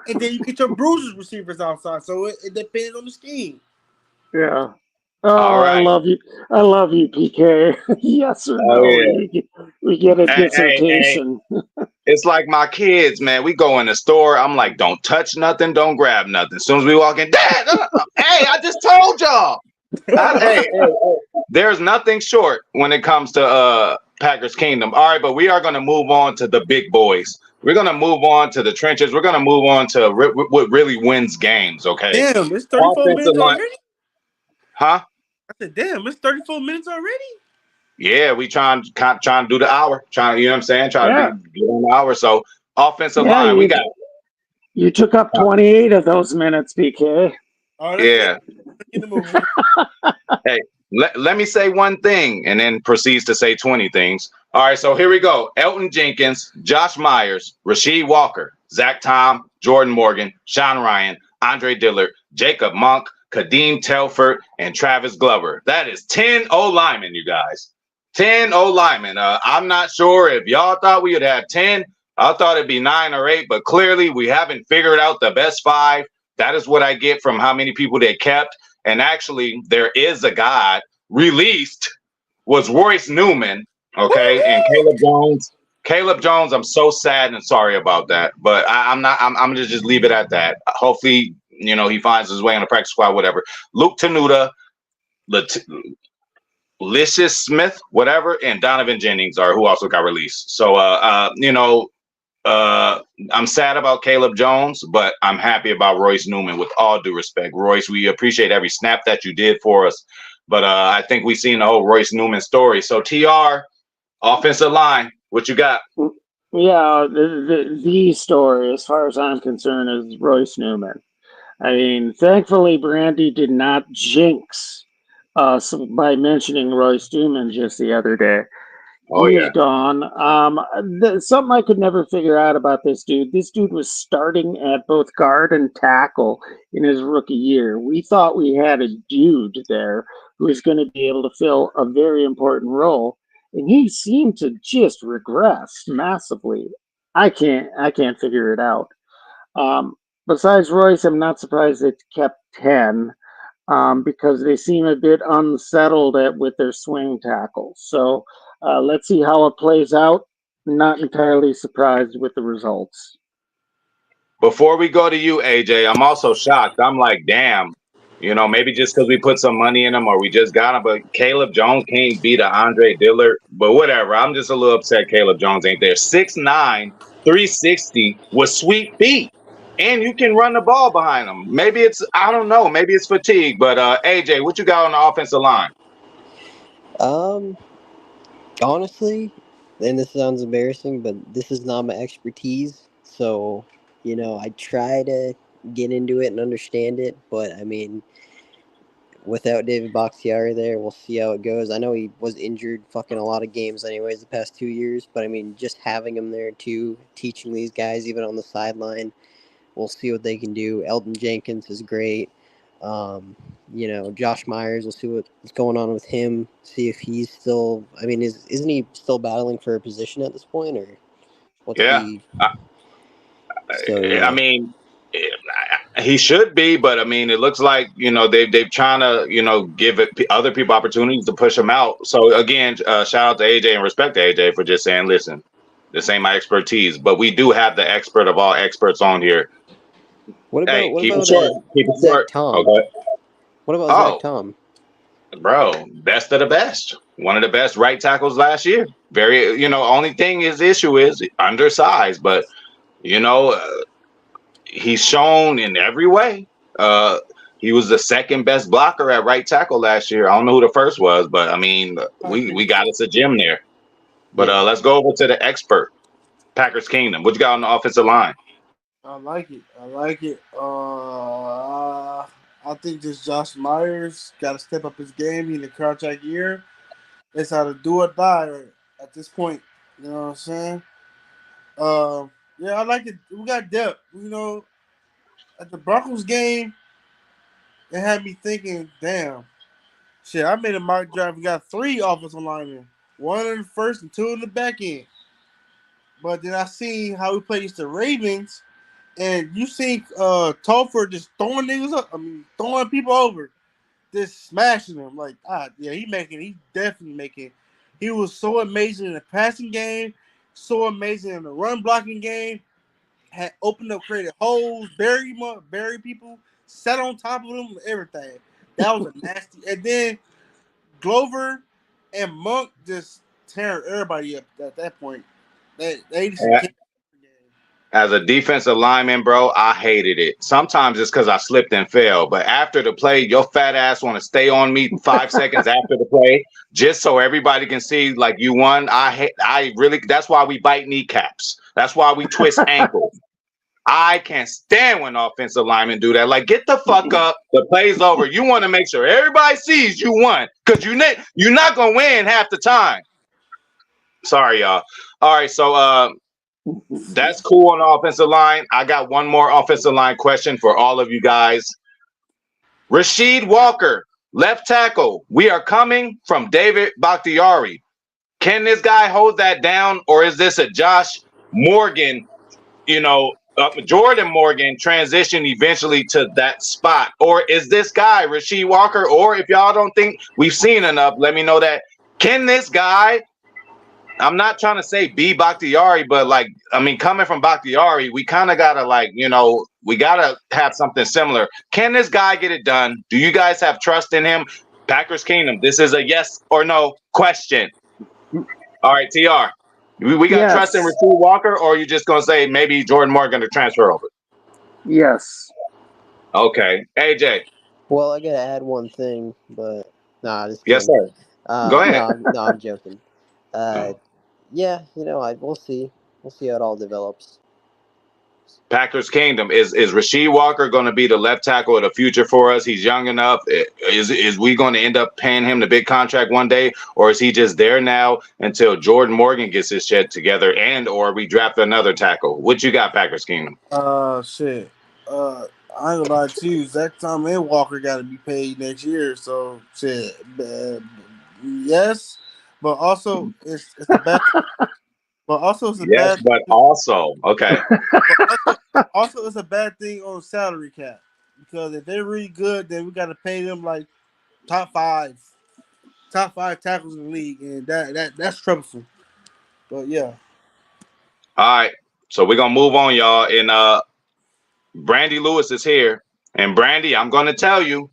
Speaker 3: and then you get your bruisers receivers outside. So it depends on the scheme.
Speaker 4: Yeah. Oh, right. I love you, PK. Yes or no? Yeah. We get a dissertation.
Speaker 1: Hey. It's like my kids, man. We go in the store. I'm like, don't touch nothing, don't grab nothing. As soon as we walk in, Dad, hey, I just told y'all. Hey, there's nothing short when it comes to Packers Kingdom. All right, but we are going to move on to the big boys. We're going to move on to the trenches. We're going to move on to what really wins games. Okay,
Speaker 3: Damn, it's 34
Speaker 1: offensive
Speaker 3: minutes
Speaker 1: line,
Speaker 3: already?
Speaker 1: huh?
Speaker 3: I said, damn, it's 34 minutes already?
Speaker 1: Yeah, we trying to do the hour. Trying, you know what I'm saying? Trying
Speaker 4: Yeah.
Speaker 1: to get on the hour. So offensive
Speaker 4: Yeah,
Speaker 1: line, we got
Speaker 4: you took up 28 of those minutes, PK.
Speaker 3: Oh,
Speaker 1: yeah.
Speaker 3: let's get the movie.
Speaker 1: Hey, let me say one thing and then proceeds to say 20 things. All right, so here we go. Elton Jenkins, Josh Myers, Rasheed Walker, Zach Tom, Jordan Morgan, Sean Ryan, Andre Dillard, Jacob Monk, Kadeem Telford, and Travis Glover. That is 10 O-linemen, you guys. 10 O-linemen. I'm not sure if y'all thought we would have 10. I thought it'd be 9 or 8, but clearly we haven't figured out the best 5. That is what I get from how many people they kept. And actually, there is a guy released was Royce Newman, okay, and Caleb Jones. Caleb Jones, I'm so sad and sorry about that, but I'm not. I'm gonna just leave it at that. Hopefully, he finds his way on the practice squad, whatever. Luke Tenuta, Licious Smith, whatever, and Donovan Jennings are who also got released. So, I'm sad about Caleb Jones, but I'm happy about Royce Newman. With all due respect, Royce, we appreciate every snap that you did for us, but I think we've seen the whole Royce Newman story. So, TR, offensive line, what you got?
Speaker 4: Yeah, the story, as far as I'm concerned, is Royce Newman. I mean, thankfully, Brandy did not jinx us by mentioning Royce Newman just the other day.
Speaker 1: Oh
Speaker 4: He
Speaker 1: yeah,
Speaker 4: is gone. Something I could never figure out about this dude. This dude was starting at both guard and tackle in his rookie year. We thought we had a dude there who was going to be able to fill a very important role, and he seemed to just regress massively. I can't figure it out. Besides Royce, I'm not surprised they kept 10 because they seem a bit unsettled with their swing tackles. So let's see how it plays out. Not entirely surprised with the results.
Speaker 1: Before we go to you, AJ, I'm also shocked. I'm like, damn, maybe just because we put some money in him or we just got him, but Caleb Jones can't beat a Andre Dillard. But whatever. I'm just a little upset Caleb Jones ain't there. 6'9", 360 with sweet feet. And you can run the ball behind him. Maybe I don't know. Maybe it's fatigue. But AJ, what you got on the offensive line?
Speaker 2: Honestly, and this sounds embarrassing, but this is not my expertise. So, I try to get into it and understand it, but I mean, without David Bakhtiari there, we'll see how it goes. I know he was injured fucking a lot of games anyways the past 2 years, but I mean, just having him there too, teaching these guys even on the sideline, we'll see what they can do. Elton Jenkins is great. Josh Myers, we'll see what's going on with him, see if he's still, I mean, isn't he still battling for a position at this point, or what's
Speaker 1: Yeah.
Speaker 2: the...
Speaker 1: I mean, he should be, but I mean, it looks like they've trying to give other people opportunities to push him out. So again, shout out to AJ and respect to AJ for just saying, listen, this ain't my expertise, but we do have the expert of all experts on here.
Speaker 2: What about
Speaker 1: Keep it short. Keep it
Speaker 2: Zach
Speaker 1: short.
Speaker 2: Tom?
Speaker 1: Okay.
Speaker 2: What about Zach Tom?
Speaker 1: Bro, best of the best. One of the best right tackles last year. Very, only thing his issue is undersized, but he's shown in every way. He was the second best blocker at right tackle last year. I don't know who the first was, but I mean, we got us a gym there. But let's go over to the expert, Packers Kingdom. What you got on the offensive line?
Speaker 3: I like it. I think this Josh Myers got to step up his game in the contract year. It's how to do or die at this point. You know what I'm saying? Yeah, I like it. We got depth. At the Broncos game, it had me thinking, damn, shit, I made a mock draft. We got 3 offensive linemen, 1 in the first and 2 in the back end. But then I seen how we played against the Ravens, and you see Telford just throwing niggas up. I mean, throwing people over, just smashing them. Like, yeah, he's definitely making. He was so amazing in the passing game, so amazing in the run blocking game. Had opened up, created holes, buried people, sat on top of them, everything. That was a nasty. And then Glover and Monk just tearing everybody up at that point. They just
Speaker 1: Yeah.
Speaker 3: can't.
Speaker 1: As a defensive lineman, bro, I hated it. Sometimes it's because I slipped and fell. But after the play, your fat ass want to stay on me 5 seconds after the play, just so everybody can see like you won. I really. That's why we bite kneecaps. That's why we twist ankles. I can't stand when offensive linemen do that. Like, get the fuck up. The play's over. You want to make sure everybody sees you won because you're not gonna win half the time. Sorry, y'all. All right, so that's cool on the offensive line. I got one more offensive line question for all of you guys. Rasheed Walker, left tackle. We are coming from David Bakhtiari. Can this guy hold that down, or is this a Josh Morgan, Jordan Morgan transition eventually to that spot? Or is this guy, Rasheed Walker, or if y'all don't think we've seen enough, let me know that. Can this guy, I'm not trying to say be Bakhtiari, but coming from Bakhtiari, we kind of got to we got to have something similar. Can this guy get it done? Do you guys have trust in him? Packers Kingdom, this is a yes or no question. All right, TR. We got trust in Rasheed Walker, or are you just going to say maybe Jordan Morgan to transfer over?
Speaker 4: Yes.
Speaker 1: Okay. AJ.
Speaker 2: Well, I gotta add one thing, but nah, just
Speaker 1: Yes,
Speaker 2: kidding.
Speaker 1: sir. Go ahead.
Speaker 2: No, I'm joking. Yeah, we'll see. We'll see how it all develops.
Speaker 1: Packers Kingdom, is Rasheed Walker going to be the left tackle of the future for us? He's young enough. Is we going to end up paying him the big contract one day, or is he just there now until Jordan Morgan gets his shit together, or we draft another tackle? What you got, Packers Kingdom?
Speaker 3: Shit. I ain't gonna lie to you. Zach Tom and Walker got to be paid next year. So shit. Yes, but also it's a bad. But also it's a
Speaker 1: yes,
Speaker 3: bad.
Speaker 1: but also okay.
Speaker 3: Also, it's a bad thing on salary cap because if they're really good, then we got to pay them like top five tackles in the league, and that's troublesome. But yeah.
Speaker 1: All right, so we're gonna move on, y'all. And Brandy Lewis is here, and Brandy, I'm gonna tell you,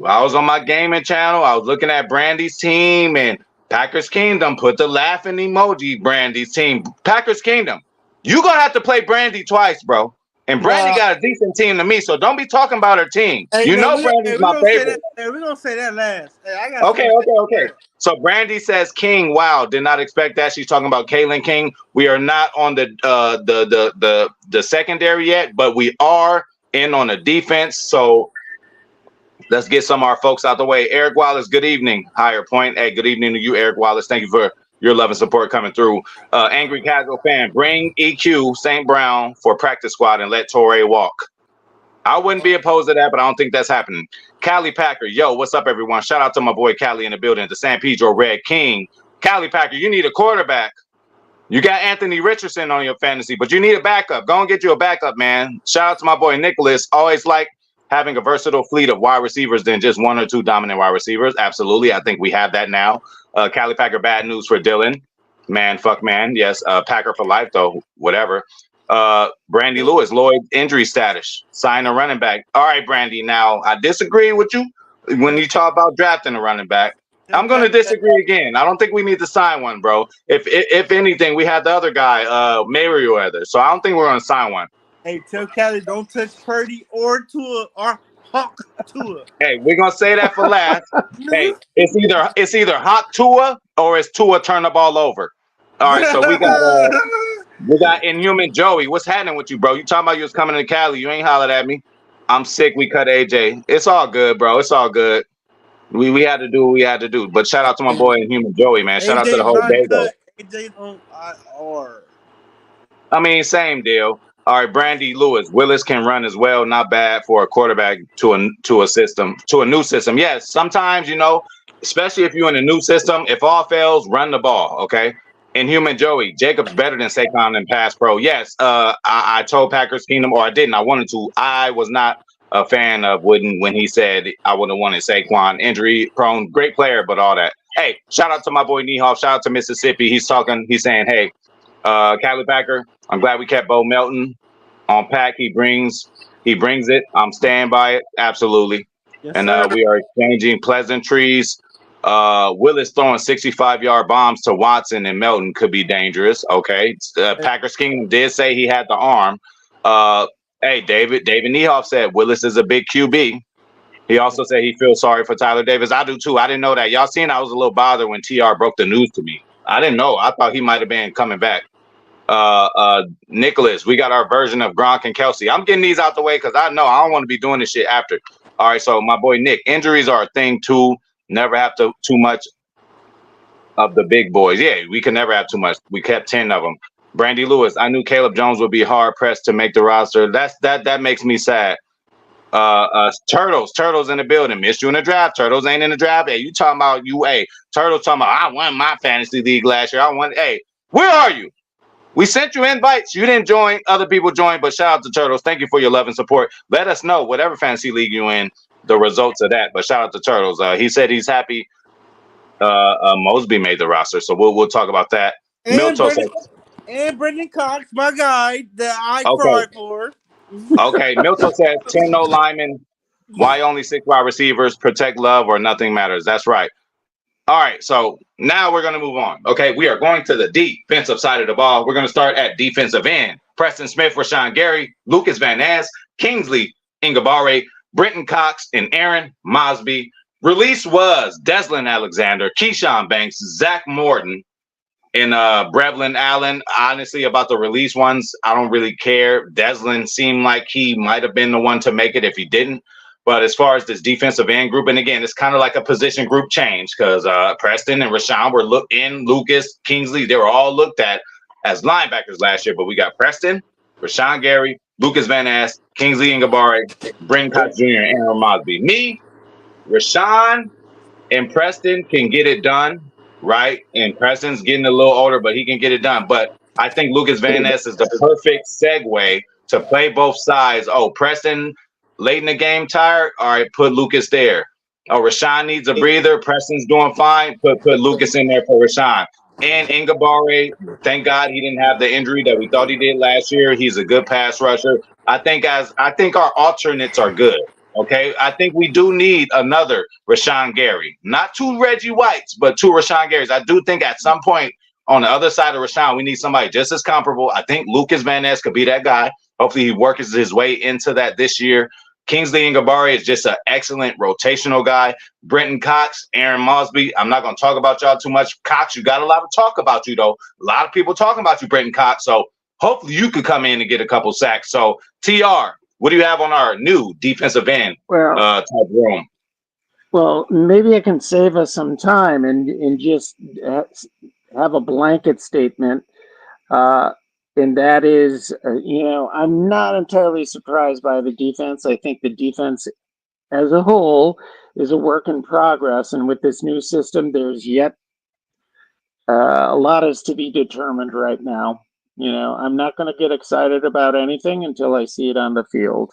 Speaker 1: I was on my gaming channel. I was looking at Brandy's team, and Packers Kingdom put the laughing emoji. Brandy's team, Packers Kingdom. You gonna have to play Brandy twice, bro. And Brandy got a decent team to me, so don't be talking about her team.
Speaker 3: Hey,
Speaker 1: Brandy's my favorite.
Speaker 3: We're gonna say that last. Hey, I got
Speaker 1: Okay. So Brandy says King. Wow, did not expect that. She's talking about Kalen King. We are not on the secondary yet, but we are in on the defense. So let's get some of our folks out the way. Eric Wallace, good evening. Higher Point. Hey, good evening to you, Eric Wallace. Thank you for your love and support coming through. Angry Casual Fan, bring EQ St. Brown for practice squad and let Torrey walk. I wouldn't be opposed to that, but I don't think that's happening. Cali Packer, yo, what's up, everyone? Shout out to my boy Cali in the building, the San Pedro Red King. Cali Packer, you need a quarterback. You got Anthony Richardson on your fantasy, but you need a backup. Go and get you a backup, man. Shout out to my boy Nicholas. Always like having a versatile fleet of wide receivers than just one or two dominant wide receivers. Absolutely. I think we have that now. Cali Packer, bad news for Dylan. Man, fuck man. Yes, Packer for life, though. Whatever. Brandy Lewis, Lloyd injury status. Sign a running back. All right, Brandy. Now, I disagree with you when you talk about drafting a running back. I'm going to disagree again. I don't think we need to sign one, bro. If anything, we had the other guy, Mayweather. So I don't think we're going to sign one.
Speaker 3: Hey, tell Cali don't touch Purdy or Tua or Hawk Tua.
Speaker 1: Hey, we're going to say that for last. Hey, it's either Hawk Tua or it's Tua turn the ball over. All right, so we got Inhuman Joey. What's happening with you, bro? You talking about you was coming to Cali. You ain't hollered at me. I'm sick. We cut AJ. It's all good, bro. It's all good. We had to do what we had to do. But shout out to my boy Inhuman Joey, man. Shout out to the whole Dago.
Speaker 3: AJ's on IR.
Speaker 1: I mean, same deal. All right, Brandy Lewis. Willis can run as well. Not bad for a quarterback to a new system. Yes, sometimes, especially if you're in a new system, if all fails, run the ball, okay? Inhuman Joey, Jacob's better than Saquon in pass pro. Yes, I told Packers Kingdom, or I didn't. I wanted to. I was not a fan of Wooden when he said I would have wanted Saquon. Injury prone, great player, but all that. Hey, shout out to my boy Niehoff. Shout out to Mississippi. He's saying, hey, Cali Packer, I'm glad we kept Bo Melton on pack. He brings it. I'm staying by it. Absolutely.
Speaker 3: Yes,
Speaker 1: and
Speaker 3: sir.
Speaker 1: we are exchanging pleasantries. Willis throwing 65-yard bombs to Watson and Melton could be dangerous. Okay, Packers Kingdom did say he had the arm. Hey, David Niehoff said Willis is a big QB. He also said he feels sorry for Tyler Davis. I do too. I didn't know that. Y'all seen I was a little bothered when TR broke the news to me. I didn't know. I thought he might have been coming back. Nicholas, we got our version of Gronk and Kelsey. I'm getting these out the way because I know I don't want to be doing this shit after. All right, so my boy Nick, injuries are a thing too. Never have too much of the big boys. Yeah, we can never have too much. We kept 10 of them. Brandy Lewis, I knew Caleb Jones would be hard pressed to make the roster. That makes me sad. Turtles in the building. Missed you in the draft. Turtles ain't in the draft. Hey, you talking about you? Hey, Turtles talking about I won my fantasy league last year. I won. Hey, where are you? We sent you invites. You didn't join. Other people joined, but shout out to Turtles. Thank you for your love and support. Let us know whatever fantasy league you in, the results of that. But shout out to Turtles. He said he's happy. Mosby made the roster, so we'll talk about that.
Speaker 3: And
Speaker 1: Milto
Speaker 3: Brendan Cox, my guy, that I
Speaker 1: okay.
Speaker 3: cried for.
Speaker 1: Okay, Milto says 10 no linemen. Why only 6 wide receivers? Protect Love or nothing matters. That's right. All right, so now we're going to move on. Okay, we are going to the defensive side of the ball. We're going to start at defensive end. Preston Smith, Rashawn Gary, Lucas Van Ness, Kingsley Ingabare, Brenton Cox, and Aaron Mosby. Release was Deslin Alexander, Keyshawn Banks, Zach Morton, and Brevlin Allen. Honestly, about the release ones, I don't really care. Deslin seemed like he might have been the one to make it if he didn't. But as far as this defensive end group, and again, it's kind of like a position group change because Preston and Rashawn were looked in, Lucas, Kingsley, they were all looked at as linebackers last year. But we got Preston, Rashawn Gary, Lucas Van Ness, Kingsley Ingabare, Brenton Cox Jr., and Aaron Mosby. Me, Rashawn, and Preston can get it done, right? And Preston's getting a little older, but he can get it done. But I think Lucas Van Ness is the perfect segue to play both sides. Oh, Preston late in the game tired. All right, put Lucas there. Oh, Rashawn needs a breather. Preston's doing fine. Put Lucas in there for Rashawn. And Ingabare, thank God he didn't have the injury that we thought he did last year. He's a good pass rusher. I think our alternates are good. Okay, I think we do need another Rashawn Gary, not 2 Reggie Whites, but 2 Rashawn Garys. I do think at some point on the other side of Rashawn, we need somebody just as comparable. I think Lucas Van Ness could be that guy. Hopefully, he works his way into that this year. Kingsley Ingabare is just an excellent rotational guy. Brenton Cox, Aaron Mosby. I'm not going to talk about y'all too much. Cox, you got a lot to talk about you, though. A lot of people talking about you, Brenton Cox. So hopefully you could come in and get a couple sacks. So, TR, what do you have on our new defensive end type room?
Speaker 4: Well, maybe I can save us some time and just have a blanket statement. And that is, I'm not entirely surprised by the defense. I think the defense as a whole is a work in progress. And with this new system, there's yet a lot is to be determined right now. I'm not going to get excited about anything until I see it on the field.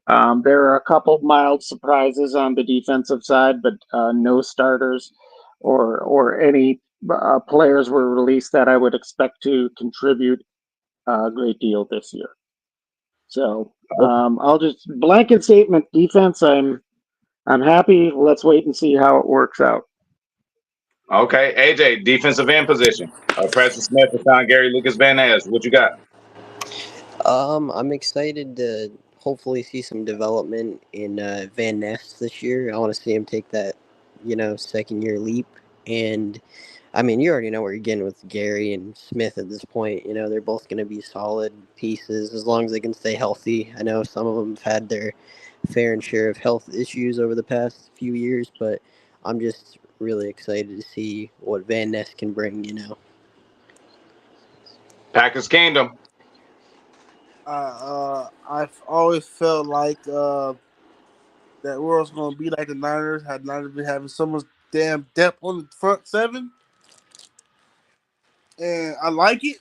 Speaker 4: There are a couple mild surprises on the defensive side, but no starters or any players were released that I would expect to contribute a great deal this year. So I'll just blanket statement defense. I'm happy. Let's wait and see how it works out.
Speaker 1: Okay, AJ, defensive end position. Preston Smith, Rashawn Gary, Lucas Van Ness. What you got?
Speaker 2: I'm excited to hopefully see some development in Van Ness this year. I want to see him take that, second year leap. And I mean, you already know where you're getting with Gary and Smith at this point. They're both going to be solid pieces as long as they can stay healthy. I know some of them have had their fair and share of health issues over the past few years, but I'm just really excited to see what Van Ness can bring.
Speaker 1: Packers Kingdom.
Speaker 3: I've always felt like that world's gonna be like the Niners. Had Niners been having so much damn depth on the front seven, and I like it.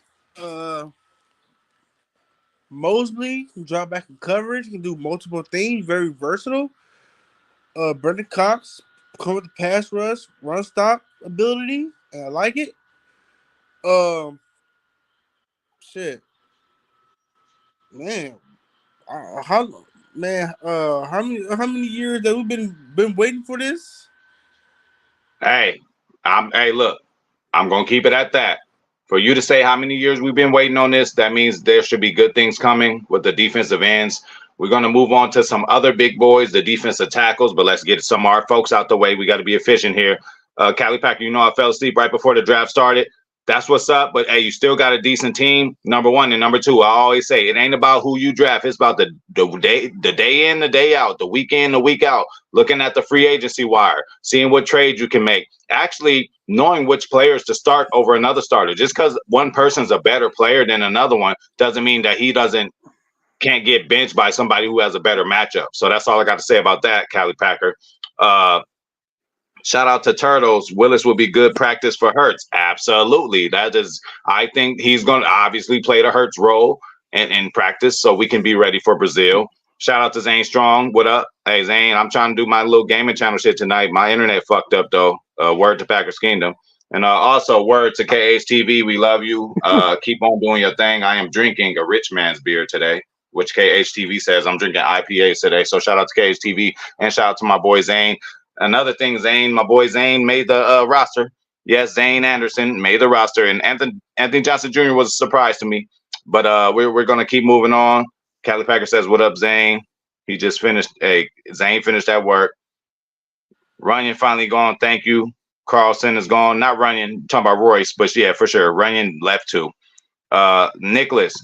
Speaker 3: Mosley can drop back in coverage, can do multiple things, very versatile. Brendan Cox come with the pass rush, run stop ability, and I like it. Shit, man, how man, how many years that we've been waiting for this?
Speaker 1: Hey, look, I'm gonna keep it at that. For you to say how many years we've been waiting on this, that means there should be good things coming with the defensive ends. We're gonna move on to some other big boys, the defensive tackles, but let's get some of our folks out the way. We got to be efficient here. Cali Packer, I fell asleep right before the draft started. That's what's up. But hey, you still got a decent team. Number one and number two, I always say it ain't about who you draft. It's about the day in, the day out, the week in, the week out. Looking at the free agency wire, seeing what trades you can make. Actually, knowing which players to start over another starter. Just because one person's a better player than another one doesn't mean that he can't get benched by somebody who has a better matchup. So that's all I got to say about that, Cali Packer. Shout out to Turtles. Willis will be good practice for Hurts. Absolutely. I think he's going to obviously play the Hurts role in practice so we can be ready for Brazil. Shout out to Zane Strong. What up? Hey, Zane, I'm trying to do my little gaming channel shit tonight. My internet fucked up, though. Word to Packers Kingdom. And also, word to KHTV. We love you. Keep on doing your thing. I am drinking a rich man's beer today, which KHTV says I'm drinking IPAs today. So shout out to KHTV and shout out to my boy Zane. Another thing, Zane, my boy Zane made the roster. Yes, Zane Anderson made the roster, and Anthony Johnson Jr. was a surprise to me. But we're gonna keep moving on. Cali Packer says, "What up, Zane?" He just finished. Hey, Zane finished that work. Runyon finally gone. Thank you. Carlson is gone. Not Runyon. Talking about Royce, but yeah, for sure. Runyon left too. Nicholas.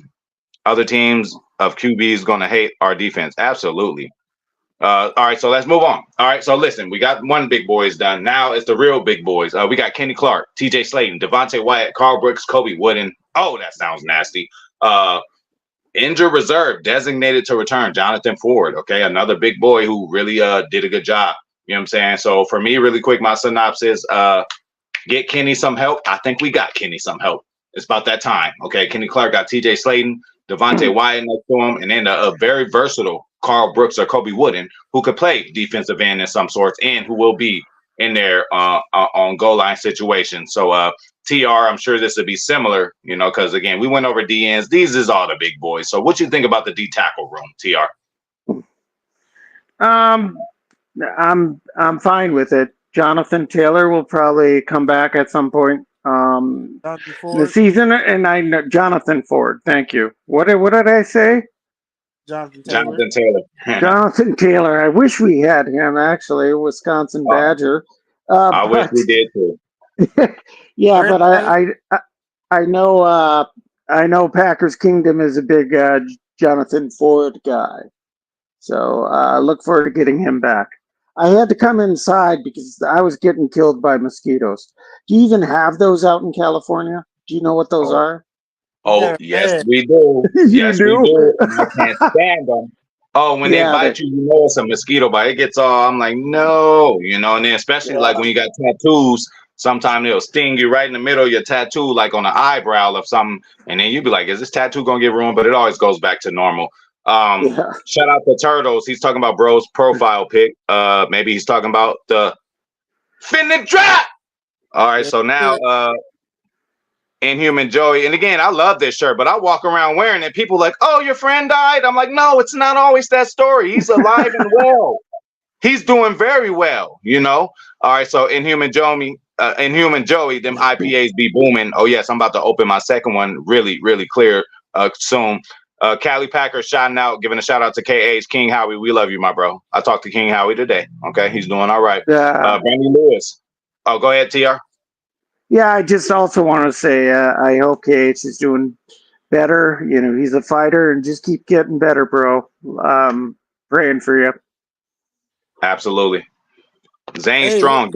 Speaker 1: Other teams of QBs gonna hate our defense. Absolutely. All right, so let's move on. All right, so listen, we got one big boys done. Now it's the real big boys. We got Kenny Clark, TJ Slayton, Devontae Wyatt, Carl Brooks, Kobe Wooden. Oh, that sounds nasty. Injured reserve, designated to return, Jonathan Ford. Okay, another big boy who really did a good job. You know what I'm saying? So for me, really quick, my synopsis, get Kenny some help. I think we got Kenny some help. It's about that time. Okay, Kenny Clark got TJ Slayton, Devontae Wyatt next to him, and then a very versatile Carl Brooks or Kobe Wooden, who could play defensive end in some sorts and who will be in there on goal line situations. So TR, I'm sure this would be similar, because again, we went over DNs. These is all the big boys. So what you think about the D tackle room, TR?
Speaker 4: I'm fine with it. Jonathan Taylor will probably come back at some point the season, and I know Jonathan Ford. Thank you. What did I say?
Speaker 3: Jonathan Taylor.
Speaker 4: Jonathan Taylor. I wish we had him, actually, Wisconsin Badger.
Speaker 1: I wish we did too.
Speaker 4: Yeah, but I know Packers Kingdom is a big Jonathan Ford guy. So look forward to getting him back. I had to come inside because I was getting killed by mosquitoes. Do you even have those out in California? Do you know what those are?
Speaker 1: Oh, yes, we do. Yes, we do. And I can't stand them. Oh, when they bite you, it's a mosquito bite. It gets all, I'm like, no, and then especially like when you got tattoos, sometimes they'll sting you right in the middle of your tattoo, like on the eyebrow of something. And then you'd be like, is this tattoo going to get ruined? But it always goes back to normal. Shout out to Turtles. He's talking about bro's profile pic. Maybe he's talking about the finna drop. All right, so now Inhuman Joey. And again, I love this shirt, but I walk around wearing it. People like, oh, your friend died. I'm like, no, it's not always that story. He's alive and well. He's doing very well, All right, so Inhuman Joey, them IPAs be booming. Oh, yes, I'm about to open my second one really, really clear soon. Cali Packer shouting out, giving a shout out to KH, King Howie. We love you, my bro. I talked to King Howie today. Okay, he's doing all right. Brandon Lewis. Oh, go ahead, TR.
Speaker 4: Yeah, I just also want to say I hope KH is doing better. He's a fighter, and just keep getting better, bro. Praying for you.
Speaker 1: Absolutely. Zane Strong,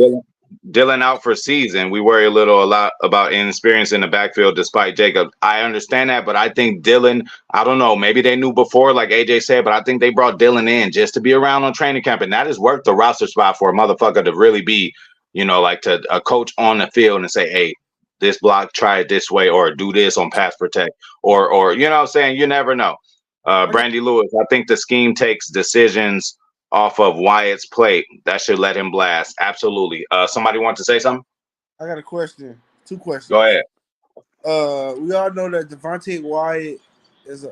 Speaker 1: Dylan out for season. We worry a lot about inexperience in the backfield despite Jacob. I understand that, but I think Dylan, I don't know, maybe they knew before, like AJ said, but I think they brought Dylan in just to be around on training camp, and that has worked the roster spot for a motherfucker to really be, like to a coach on the field and say, hey, this block, try it this way, or do this on pass protect, or you know what I'm saying? You never know. Brandy Lewis, I think the scheme takes decisions off of Wyatt's plate. That should let him blast. Absolutely. Somebody want to say something?
Speaker 3: I got a question. 2 questions.
Speaker 1: Go ahead.
Speaker 3: We all know that Devontae Wyatt is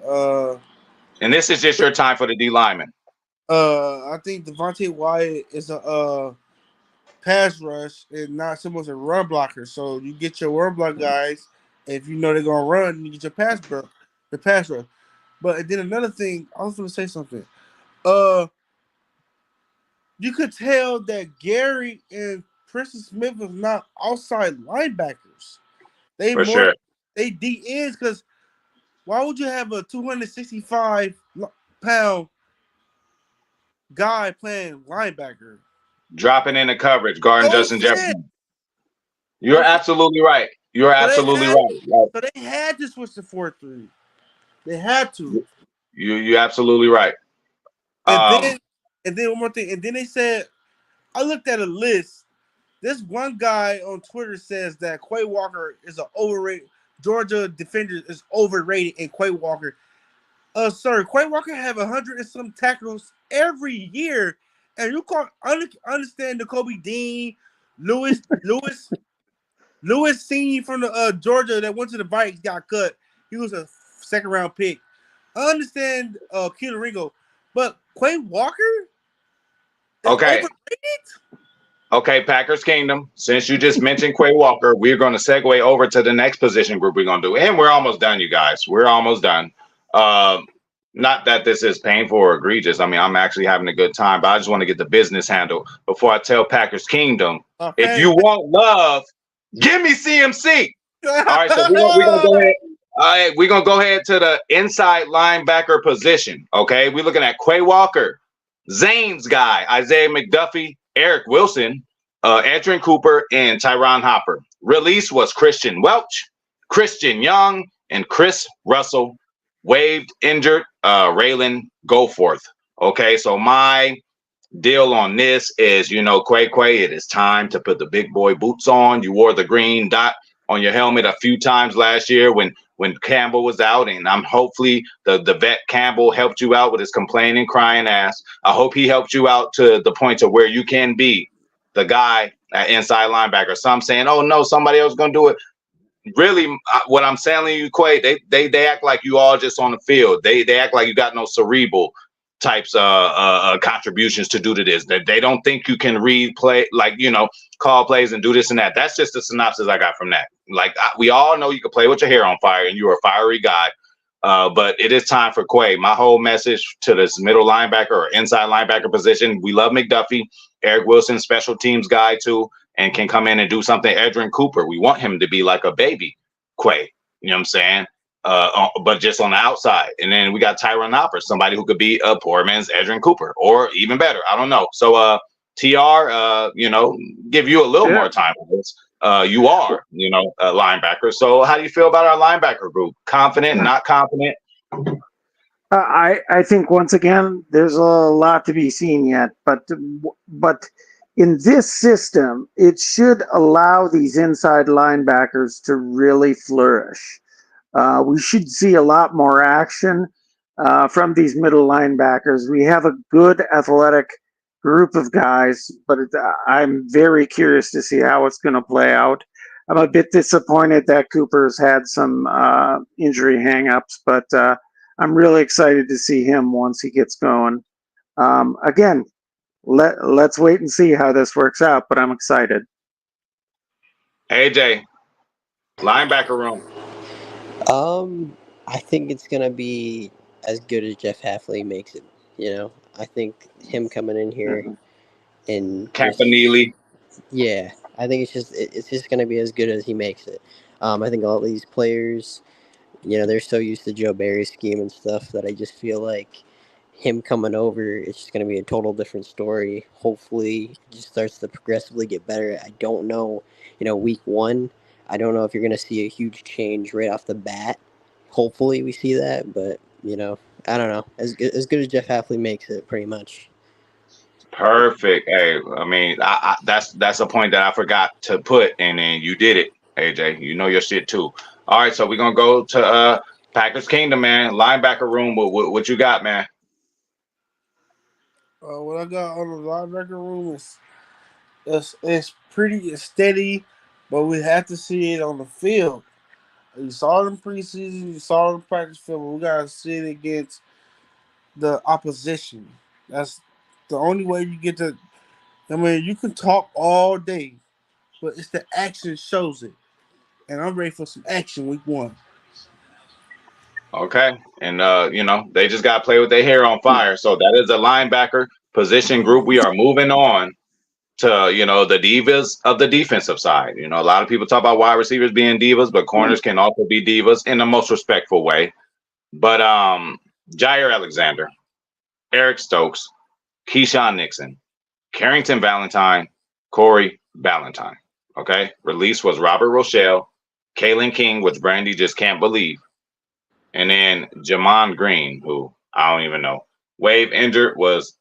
Speaker 1: and this is just your time for the D lineman.
Speaker 3: I think Devontae Wyatt is a pass rush and not so much a run blocker. So you get your run block guys. If you know they're gonna run, you get your the pass rush. But then another thing, I was gonna say something. Uh, you could tell that Gary and Preston Smith was not outside linebackers. They
Speaker 1: For
Speaker 3: more
Speaker 1: sure.
Speaker 3: they D ends because why would you have a 265-pound guy playing linebacker?
Speaker 1: Dropping into coverage, guarding
Speaker 3: No
Speaker 1: Justin
Speaker 3: sense.
Speaker 1: Jefferson. You're
Speaker 3: No sense.
Speaker 1: absolutely right. You're
Speaker 3: So they
Speaker 1: absolutely
Speaker 3: had
Speaker 1: right. Like,
Speaker 3: so they had to switch to 4-3. They had to.
Speaker 1: you're absolutely right.
Speaker 3: And
Speaker 1: Um,
Speaker 3: then one more thing. And then they said I looked at a list. This one guy on Twitter says that Quay Walker is an overrated Georgia defender is overrated and Quay Walker. Sir, Quay Walker have 100 and some tackles every year, and you can't understand the Kobe Dean, Lewis Senior from the Georgia that went to the Vikings got cut. He was a second round pick. I understand Keelan Ringo, but Quay Walker is
Speaker 1: okay.
Speaker 3: overrated.
Speaker 1: Okay, Packers Kingdom. Since you just mentioned Quay Walker, we're going to segue over to the next position group we're going to do. And we're almost done, you guys. We're almost done. Not that this is painful or egregious. I mean, I'm actually having a good time, but I just want to get the business handle before I tell Packers Kingdom. If you want love, give me CMC. All right, so we're gonna go ahead. All right, we're gonna go ahead to the inside linebacker position. Okay, we're looking at Quay Walker, Zane's guy, Isaiah McDuffie, Eric Wilson, Edrin Cooper, and Tyron Hopper. Release was Christian Welch, Christian Young, and Chris Russell. Waived, injured, Raylan Goforth. Okay, so my deal on this is, Quay, it is time to put the big boy boots on. You wore the green dot on your helmet a few times last year when Campbell was out, and I'm hopefully the vet Campbell helped you out with his complaining, crying ass. I hope he helped you out to the point to where you can be the guy at inside linebacker. Some saying, oh no, somebody else gonna do it. Really, what I'm telling you, Quay, they act like you all just on the field. They act like you got no cerebral types contributions to do to this. That they don't think you can read play, like, call plays and do this and that. That's just the synopsis I got from that. Like, we all know you can play with your hair on fire and you're a fiery guy. But it is time for Quay. My whole message to this middle linebacker or inside linebacker position, we love McDuffie, Eric Wilson, special teams guy too, and can come in and do something. Edrin Cooper, we want him to be like a baby Quay. You know what I'm saying? But just on the outside. And then we got Tyron Hopper, somebody who could be a poor man's Edrin Cooper, or even better. I don't know. So TR, give you a little more time with this. You are, a linebacker. So how do you feel about our linebacker group? Confident, not confident?
Speaker 4: I think once again there's a lot to be seen yet, but in this system, it should allow these inside linebackers to really flourish. We should see a lot more action from these middle linebackers. We have a good athletic group of guys, but I'm very curious to see how it's going to play out. I'm a bit disappointed that Cooper's had some injury hangups, but I'm really excited to see him once he gets going. Again, let's wait and see how this works out, but I'm excited.
Speaker 1: AJ, linebacker room.
Speaker 2: I think it's gonna be as good as Jeff Hafley makes it. I think him coming in here and
Speaker 1: Campanile.
Speaker 2: Yeah, I think it's just gonna be as good as he makes it. I think all these players, they're so used to Joe Barry's scheme and stuff that I just feel like him coming over, it's just gonna be a total different story. Hopefully, it just starts to progressively get better. I don't know, week one, I don't know if you're gonna see a huge change right off the bat. Hopefully, we see that, but I don't know. As good as Jeff Hafley makes it, pretty much.
Speaker 1: Perfect. Hey, I mean, that's a point that I forgot to put, and then you did it, AJ. You know your shit too. All right, so we're gonna go to Packers Kingdom, man. Linebacker room. What you got, man?
Speaker 3: What I got on the linebacker room is it's pretty steady, but we have to see it on the field. You saw it in preseason, you saw it in practice film. We gotta see it against the opposition. That's the only way you get to. I mean, you can talk all day, but it's the action shows it. And I'm ready for some action week 1.
Speaker 1: Okay. And they just got to play with their hair on fire. So that is a linebacker position group. We are moving on to, the divas of the defensive side. A lot of people talk about wide receivers being divas, but corners can also be divas in the most respectful way. But Jair Alexander, Eric Stokes, Keyshawn Nixon, Carrington Valentine, Corey Ballantyne. Okay. Release was Robert Rochelle, Kalen King, which Brandy just can't believe. And then Jamon Green, who I don't even know. Wave injured was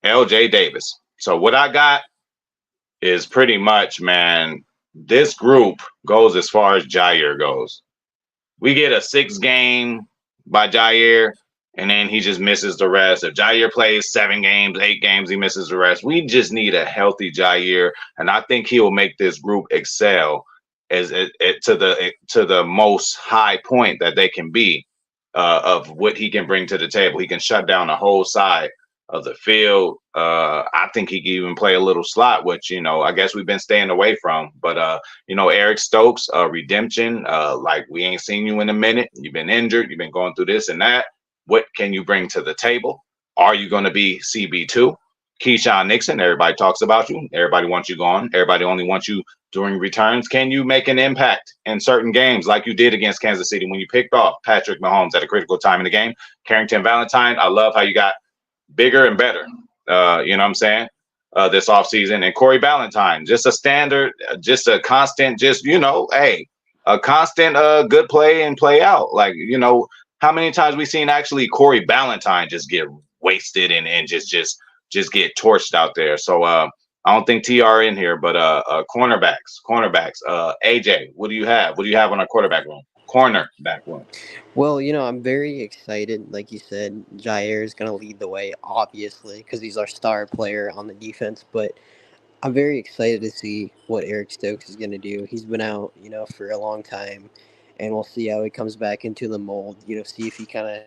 Speaker 1: LJ Davis. So what I got is pretty much, man, this group goes as far as Jair goes. We get a 6-game by Jair, and then he just misses the rest. If Jair plays 7 games, 8 games, he misses the rest. We just need a healthy Jair, and I think he will make this group excel as to the most high point that they can be of what he can bring to the table. He can shut down the whole side of the field. I think he can even play a little slot, which, I guess we've been staying away from. But, Eric Stokes, redemption, like we ain't seen you in a minute. You've been injured. You've been going through this and that. What can you bring to the table? Are you going to be CB2? Keyshawn Nixon, everybody talks about you. Everybody wants you gone. Everybody only wants you during returns. Can you make an impact in certain games like you did against Kansas City when you picked off Patrick Mahomes at a critical time in the game? Carrington Valentine, I love how you got bigger and better, you know what I'm saying, this offseason. And Corey Ballantyne, just a standard, just a constant, a constant good play and play out. Like, how many times we seen actually Corey Ballantyne just get wasted and just get torched out there. So I don't think TR in here, but cornerbacks. AJ, what do you have? What do you have on our cornerback room?
Speaker 2: Well, I'm very excited. Like you said, Jair is going to lead the way, obviously, because he's our star player on the defense. But I'm very excited to see what Eric Stokes is going to do. He's been out, for a long time, and we'll see how he comes back into the mold. See if he kind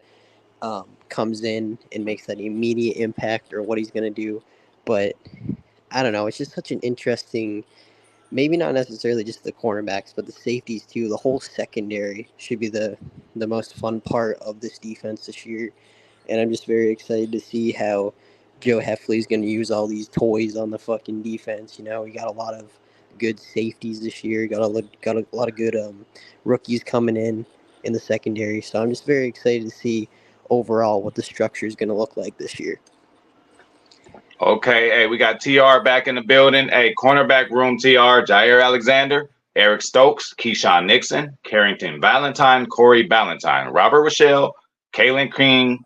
Speaker 2: of comes in and makes that immediate impact or what he's going to do. But I don't know. It's just such an interesting. Maybe not necessarily just the cornerbacks, but the safeties too. The whole secondary should be the most fun part of this defense this year. And I'm just very excited to see how Joe Heffley's going to use all these toys on the fucking defense. We got a lot of good safeties this year. Got a lot of good rookies coming in the secondary. So I'm just very excited to see overall what the structure is going to look like this year.
Speaker 1: Okay, hey, we got TR back in the building. Hey, cornerback room, TR, Jair Alexander, Eric Stokes, Keyshawn Nixon, Carrington Valentine, Corey Ballantyne, Robert Rochelle, Kalen King,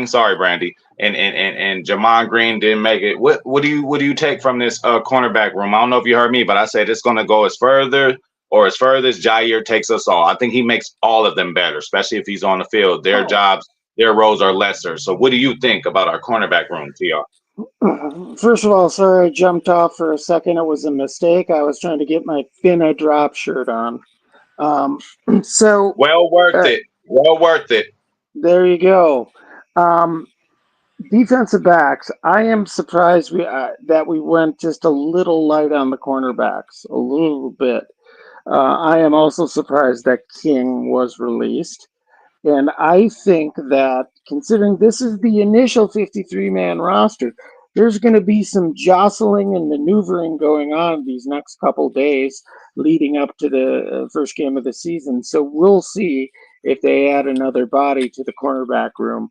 Speaker 1: sorry, Brandy, and Jamon Green didn't make it. What do you take from this cornerback room? I don't know if you heard me, but I said it's going to go as further as Jair takes us all. I think he makes all of them better, especially if he's on the field. Their jobs, their roles are lesser. So what do you think about our cornerback room, TR?
Speaker 4: First of all, sorry I jumped off for a second. It was a mistake. I was trying to get my Finna drop shirt on. So
Speaker 1: well worth it.
Speaker 4: There you go. Defensive backs. I am surprised that we went just a little light on the cornerbacks, a little bit. I am also surprised that King was released. And I think that considering this is the initial 53-man roster, there's going to be some jostling and maneuvering going on these next couple days leading up to the first game of the season. So we'll see if they add another body to the cornerback room.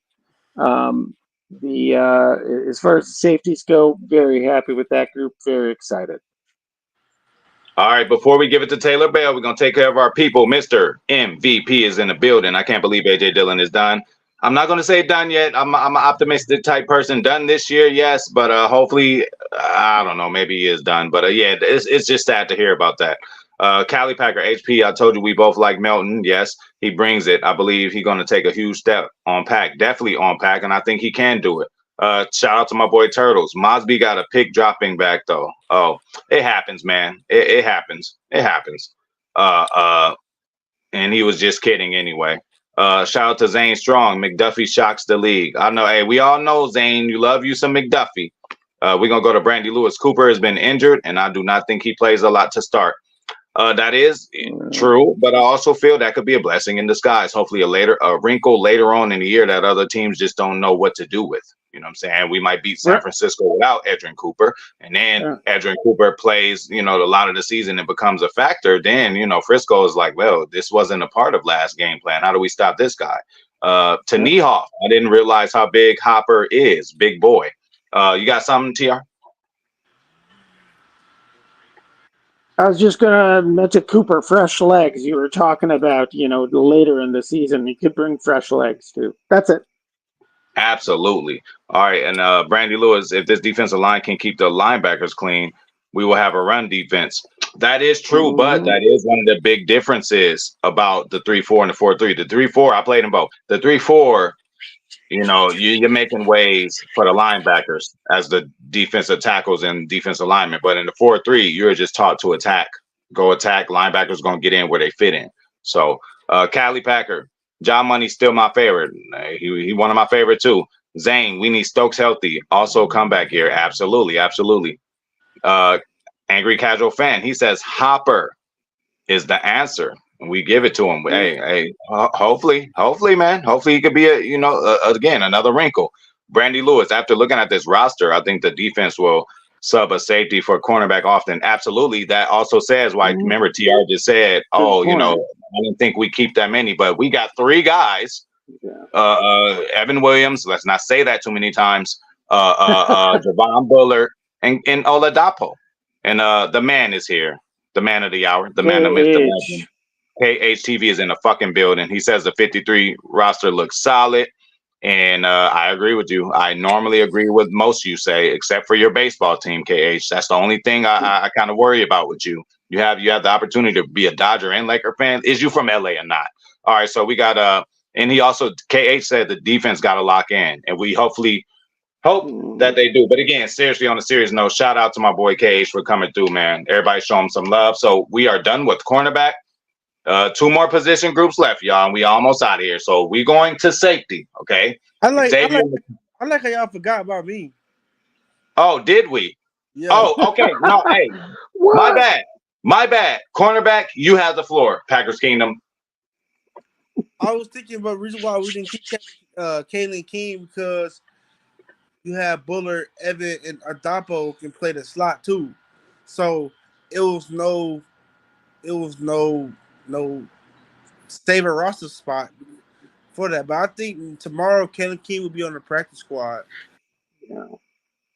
Speaker 4: As far as the safeties go, very happy with that group. Very excited.
Speaker 1: All right, before we give it to Taylor Bell, we're going to take care of our people. Mr. MVP is in the building. I can't believe A.J. Dillon is done. I'm not going to say done yet. I'm an optimistic type person. Done this year, yes, but hopefully, I don't know, maybe he is done. But yeah, it's just sad to hear about that. Cali Packer, HP, I told you we both like Melton. Yes, he brings it. I believe he's going to take a huge step on Pack, definitely on Pack, and I think he can do it. Shout out to my boy Turtles. Mosby got a pick dropping back though. Oh, it happens, man. It happens. And he was just kidding anyway. Shout out to Zane Strong. McDuffie shocks the league. I know. Hey, we all know Zane. You love you some McDuffie. We're gonna go to Brandy Lewis. Cooper has been injured, and I do not think he plays a lot to start. That is true, but I also feel that could be a blessing in disguise. Hopefully, a wrinkle later on in the year that other teams just don't know what to do with. You know what I'm saying? We might beat San Francisco without Edrin Cooper, and then Edrin Cooper plays, a lot of the season and becomes a factor. Then, Frisco is like, well, this wasn't a part of last game plan. How do we stop this guy? To Niehoff, I didn't realize how big Hopper is. Big boy. You got something, TR?
Speaker 4: I was just going to mention Cooper, fresh legs. You were talking about, later in the season, he could bring fresh legs too. That's it.
Speaker 1: Absolutely. All right. And Brandy Lewis, if this defensive line can keep the linebackers clean, we will have a run defense. That is true, but that is one of the big differences about the 3-4 and the 4-3. The 3-4, I played them both. The 3-4, you're making ways for the linebackers as the defensive tackles and defensive linemen. But in the 4-3, you're just taught to attack. Go attack. Linebackers going to get in where they fit in. So, Cali Packer, John Money's still my favorite. He one of my favorite too. Zane, we need Stokes healthy. Also come back here. Absolutely. Absolutely. Angry Casual Fan, he says Hopper is the answer. And we give it to him. Hey, hopefully, man. Hopefully he could be again, another wrinkle. Brandy Lewis, after looking at this roster, I think the defense will sub a safety for a cornerback often. Absolutely. That also says why, remember, TR just said, I didn't think we keep that many, but we got 3 guys. Evan Williams, let's not say that too many times. Javon Bullard and Oladapo. And the man is here. The man of the hour. The man of the legend. KHTV is in the fucking building. He says the 53 roster looks solid. And I agree with you. I normally agree with most you say, except for your baseball team, KH. That's the only thing I kind of worry about with you. You have the opportunity to be a Dodger and Laker fan. Is you from LA or not? All right, so we got and he also KH said the defense got to lock in, and we hope that they do. But again, seriously, on a serious note, shout out to my boy KH for coming through, man. Everybody show him some love. So we are done with cornerback. 2 more position groups left, y'all, and we almost out of here. So we going to safety, okay?
Speaker 3: I like how y'all forgot about me.
Speaker 1: Oh, did we?
Speaker 3: Yeah.
Speaker 1: Oh, okay. No, hey, my bad. Cornerback, you have the floor. Packers Kingdom.
Speaker 3: I was thinking about the reason why we didn't keep Kalen King because you have Bullard, Evan, and Adapo can play the slot too. So it was no stable roster spot for that. But I think tomorrow Kalen King will be on the practice squad.
Speaker 4: Yeah.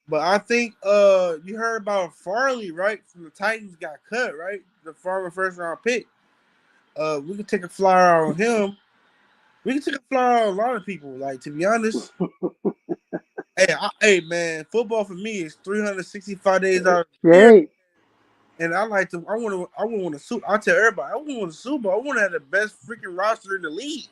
Speaker 3: But I think you heard about Farley, right? From the Titans got cut, right? The former first round pick. We can take a flyer on him. We can take a flyer on a lot of people. Like, to be honest, hey, man, football for me is 365 days out of the year. And I want to win a Super. I tell everybody, I want to win a Super Bowl. I want to have the best freaking roster in the league.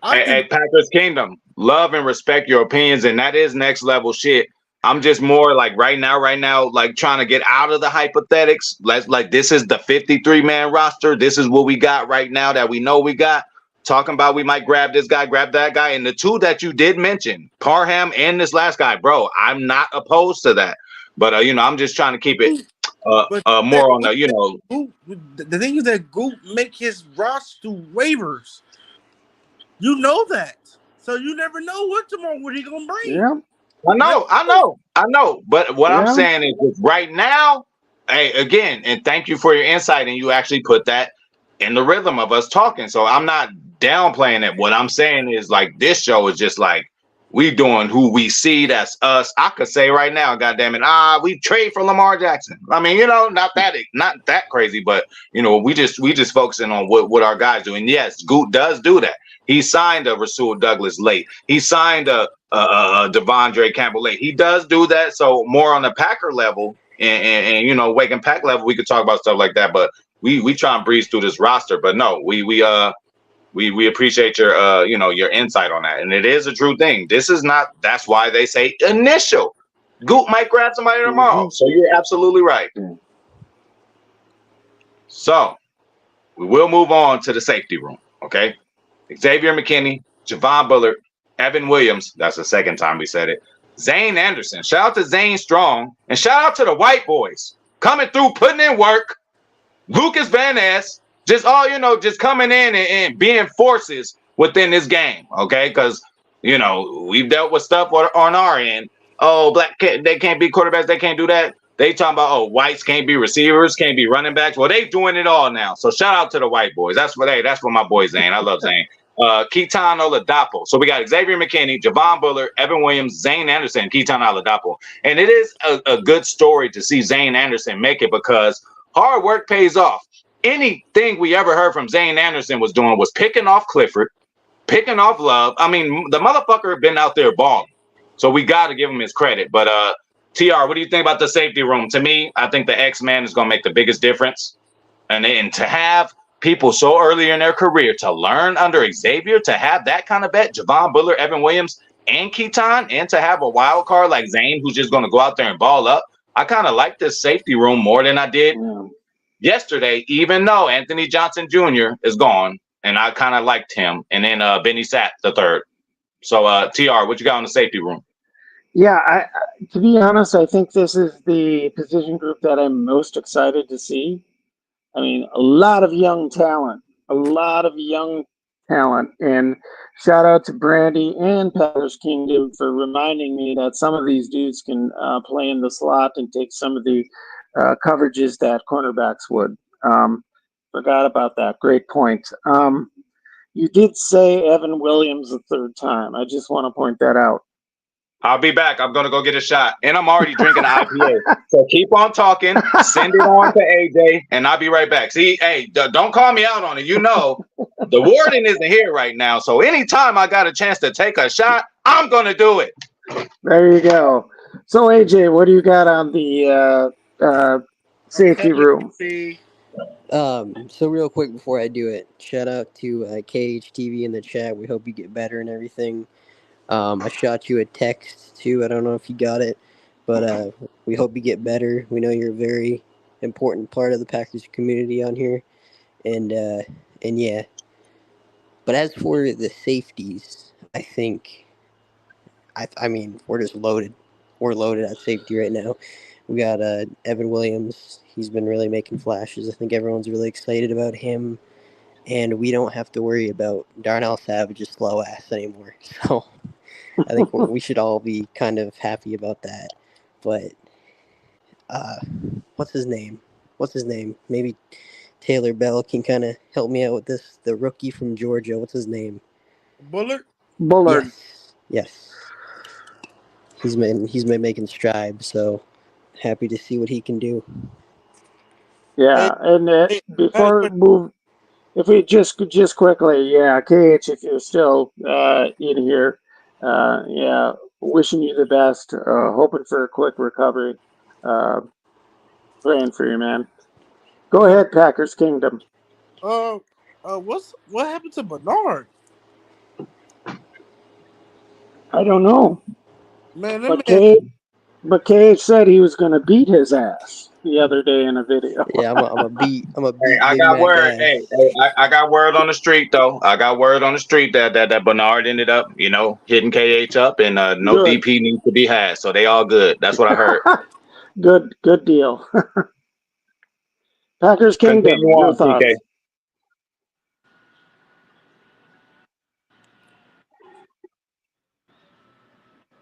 Speaker 1: Hey, Packers Kingdom, love and respect your opinions, and that is next level shit. I'm just more like right now, like trying to get out of the hypothetics. This is the 53-man roster. This is what we got right now that we know we got. Talking about we might grab this guy, grab that guy. And the 2 that you did mention, Parham and this last guy, bro, I'm not opposed to that. But, I'm just trying to keep it more on the,
Speaker 3: The thing is that Goop make his roster waivers. You know that. So you never know what he going to bring.
Speaker 4: Yeah.
Speaker 1: I know. But what I'm saying is right now, hey, again, and thank you for your insight. And you actually put that in the rhythm of us talking. So I'm not downplaying it. What I'm saying is like this show is just like we doing who we see. That's us. I could say right now, goddamn it, we trade for Lamar Jackson. I mean, not that crazy, but we just focusing on what our guys do. And yes, Goot does do that. He signed a Rasul Douglas late. He signed a Devondre Campbell late. He does do that. So more on the Packer level and Wake and Pack level, we could talk about stuff like that. But we try and breeze through this roster. But no, we appreciate your your insight on that. And it is a true thing. This is not. That's why they say initial. Goot might grab somebody tomorrow. So you're absolutely right. So we will move on to the safety room. Okay. Xavier McKinney, Javon Bullard, Evan Williams. That's the second time we said it. Zane Anderson. Shout out to Zane Strong. And shout out to the white boys coming through, putting in work. Lucas Van Ness, just just coming in and being forces within this game. Okay. Because, we've dealt with stuff on our end. Oh, they can't be quarterbacks. They can't do that. They talking about, whites can't be receivers, can't be running backs. Well, they doing it all now. So shout out to the white boys. That's what my boy Zane. I love Zane. Keaton Oladapo. So we got Xavier McKinney, Javon Bullard, Evan Williams, Zane Anderson, Keaton Oladapo. And it is a good story to see Zane Anderson make it because hard work pays off. Anything we ever heard from Zane Anderson was doing was picking off Clifford, picking off Love. I mean, the motherfucker been out there balling. So we got to give him his credit. But TR, what do you think about the safety room? To me, I think the X-Man is going to make the biggest difference. And to have people so early in their career to learn under Xavier, to have that kind of bet, Javon Bullard, Evan Williams, and Keaton, and to have a wild card like Zane who's just going to go out there and ball up, I kind of like this safety room more than I did yesterday, even though Anthony Johnson Jr. is gone, and I kind of liked him. And then Benny Sapp the third. So, TR, what you got on the safety room?
Speaker 4: Yeah, to be honest, I think this is the position group that I'm most excited to see. I mean, a lot of young talent, and shout out to Brandy and Packers Kingdom for reminding me that some of these dudes can play in the slot and take some of the coverages that cornerbacks would. Forgot about that. Great point. You did say Evan Williams the third time. I just want to point that out.
Speaker 1: I'll be back. I'm going to go get a shot. And I'm already drinking an IPA. So keep on talking. Send it on to AJ, and I'll be right back. See, hey, don't call me out on it. The warden isn't here right now. So anytime I got a chance to take a shot, I'm going to do it.
Speaker 4: There you go. So, AJ, what do you got on the safety room?
Speaker 2: So real quick before I do it, shout out to KHTV in the chat. We hope you get better and everything. I shot you a text too. I don't know if you got it, but we hope you get better. We know you're a very important part of the Packers community on here, and yeah. But as for the safeties, I think, I mean, we're just loaded. We're loaded at safety right now. We got Evan Williams. He's been really making flashes. I think everyone's really excited about him, and we don't have to worry about Darnell Savage's slow ass anymore. So I think we should all be kind of happy about that. But what's his name? Maybe Taylor Bell can kind of help me out with this. The rookie from Georgia. What's his name?
Speaker 3: Bullard.
Speaker 2: Yes. He's been making strides. So happy to see what he can do.
Speaker 4: Yeah, and before we move, if we just quickly, KH, if you're still in here, wishing you the best, hoping for a quick recovery, praying for you, man. Go ahead, Packers Kingdom.
Speaker 3: What happened to Bernard?
Speaker 4: I don't know.
Speaker 3: Man,
Speaker 4: but KH said he was going to beat his ass the other day in a video.
Speaker 2: Yeah, I'm a beat.
Speaker 1: Hey, I got word. Hey, I got word on the street though. I got word on the street that Bernard ended up, hitting KH up, and no
Speaker 4: Good.
Speaker 1: DP needs to be had. So they all good. That's what I heard.
Speaker 4: Good deal. Packers Kingdom.
Speaker 1: Continue on, TK.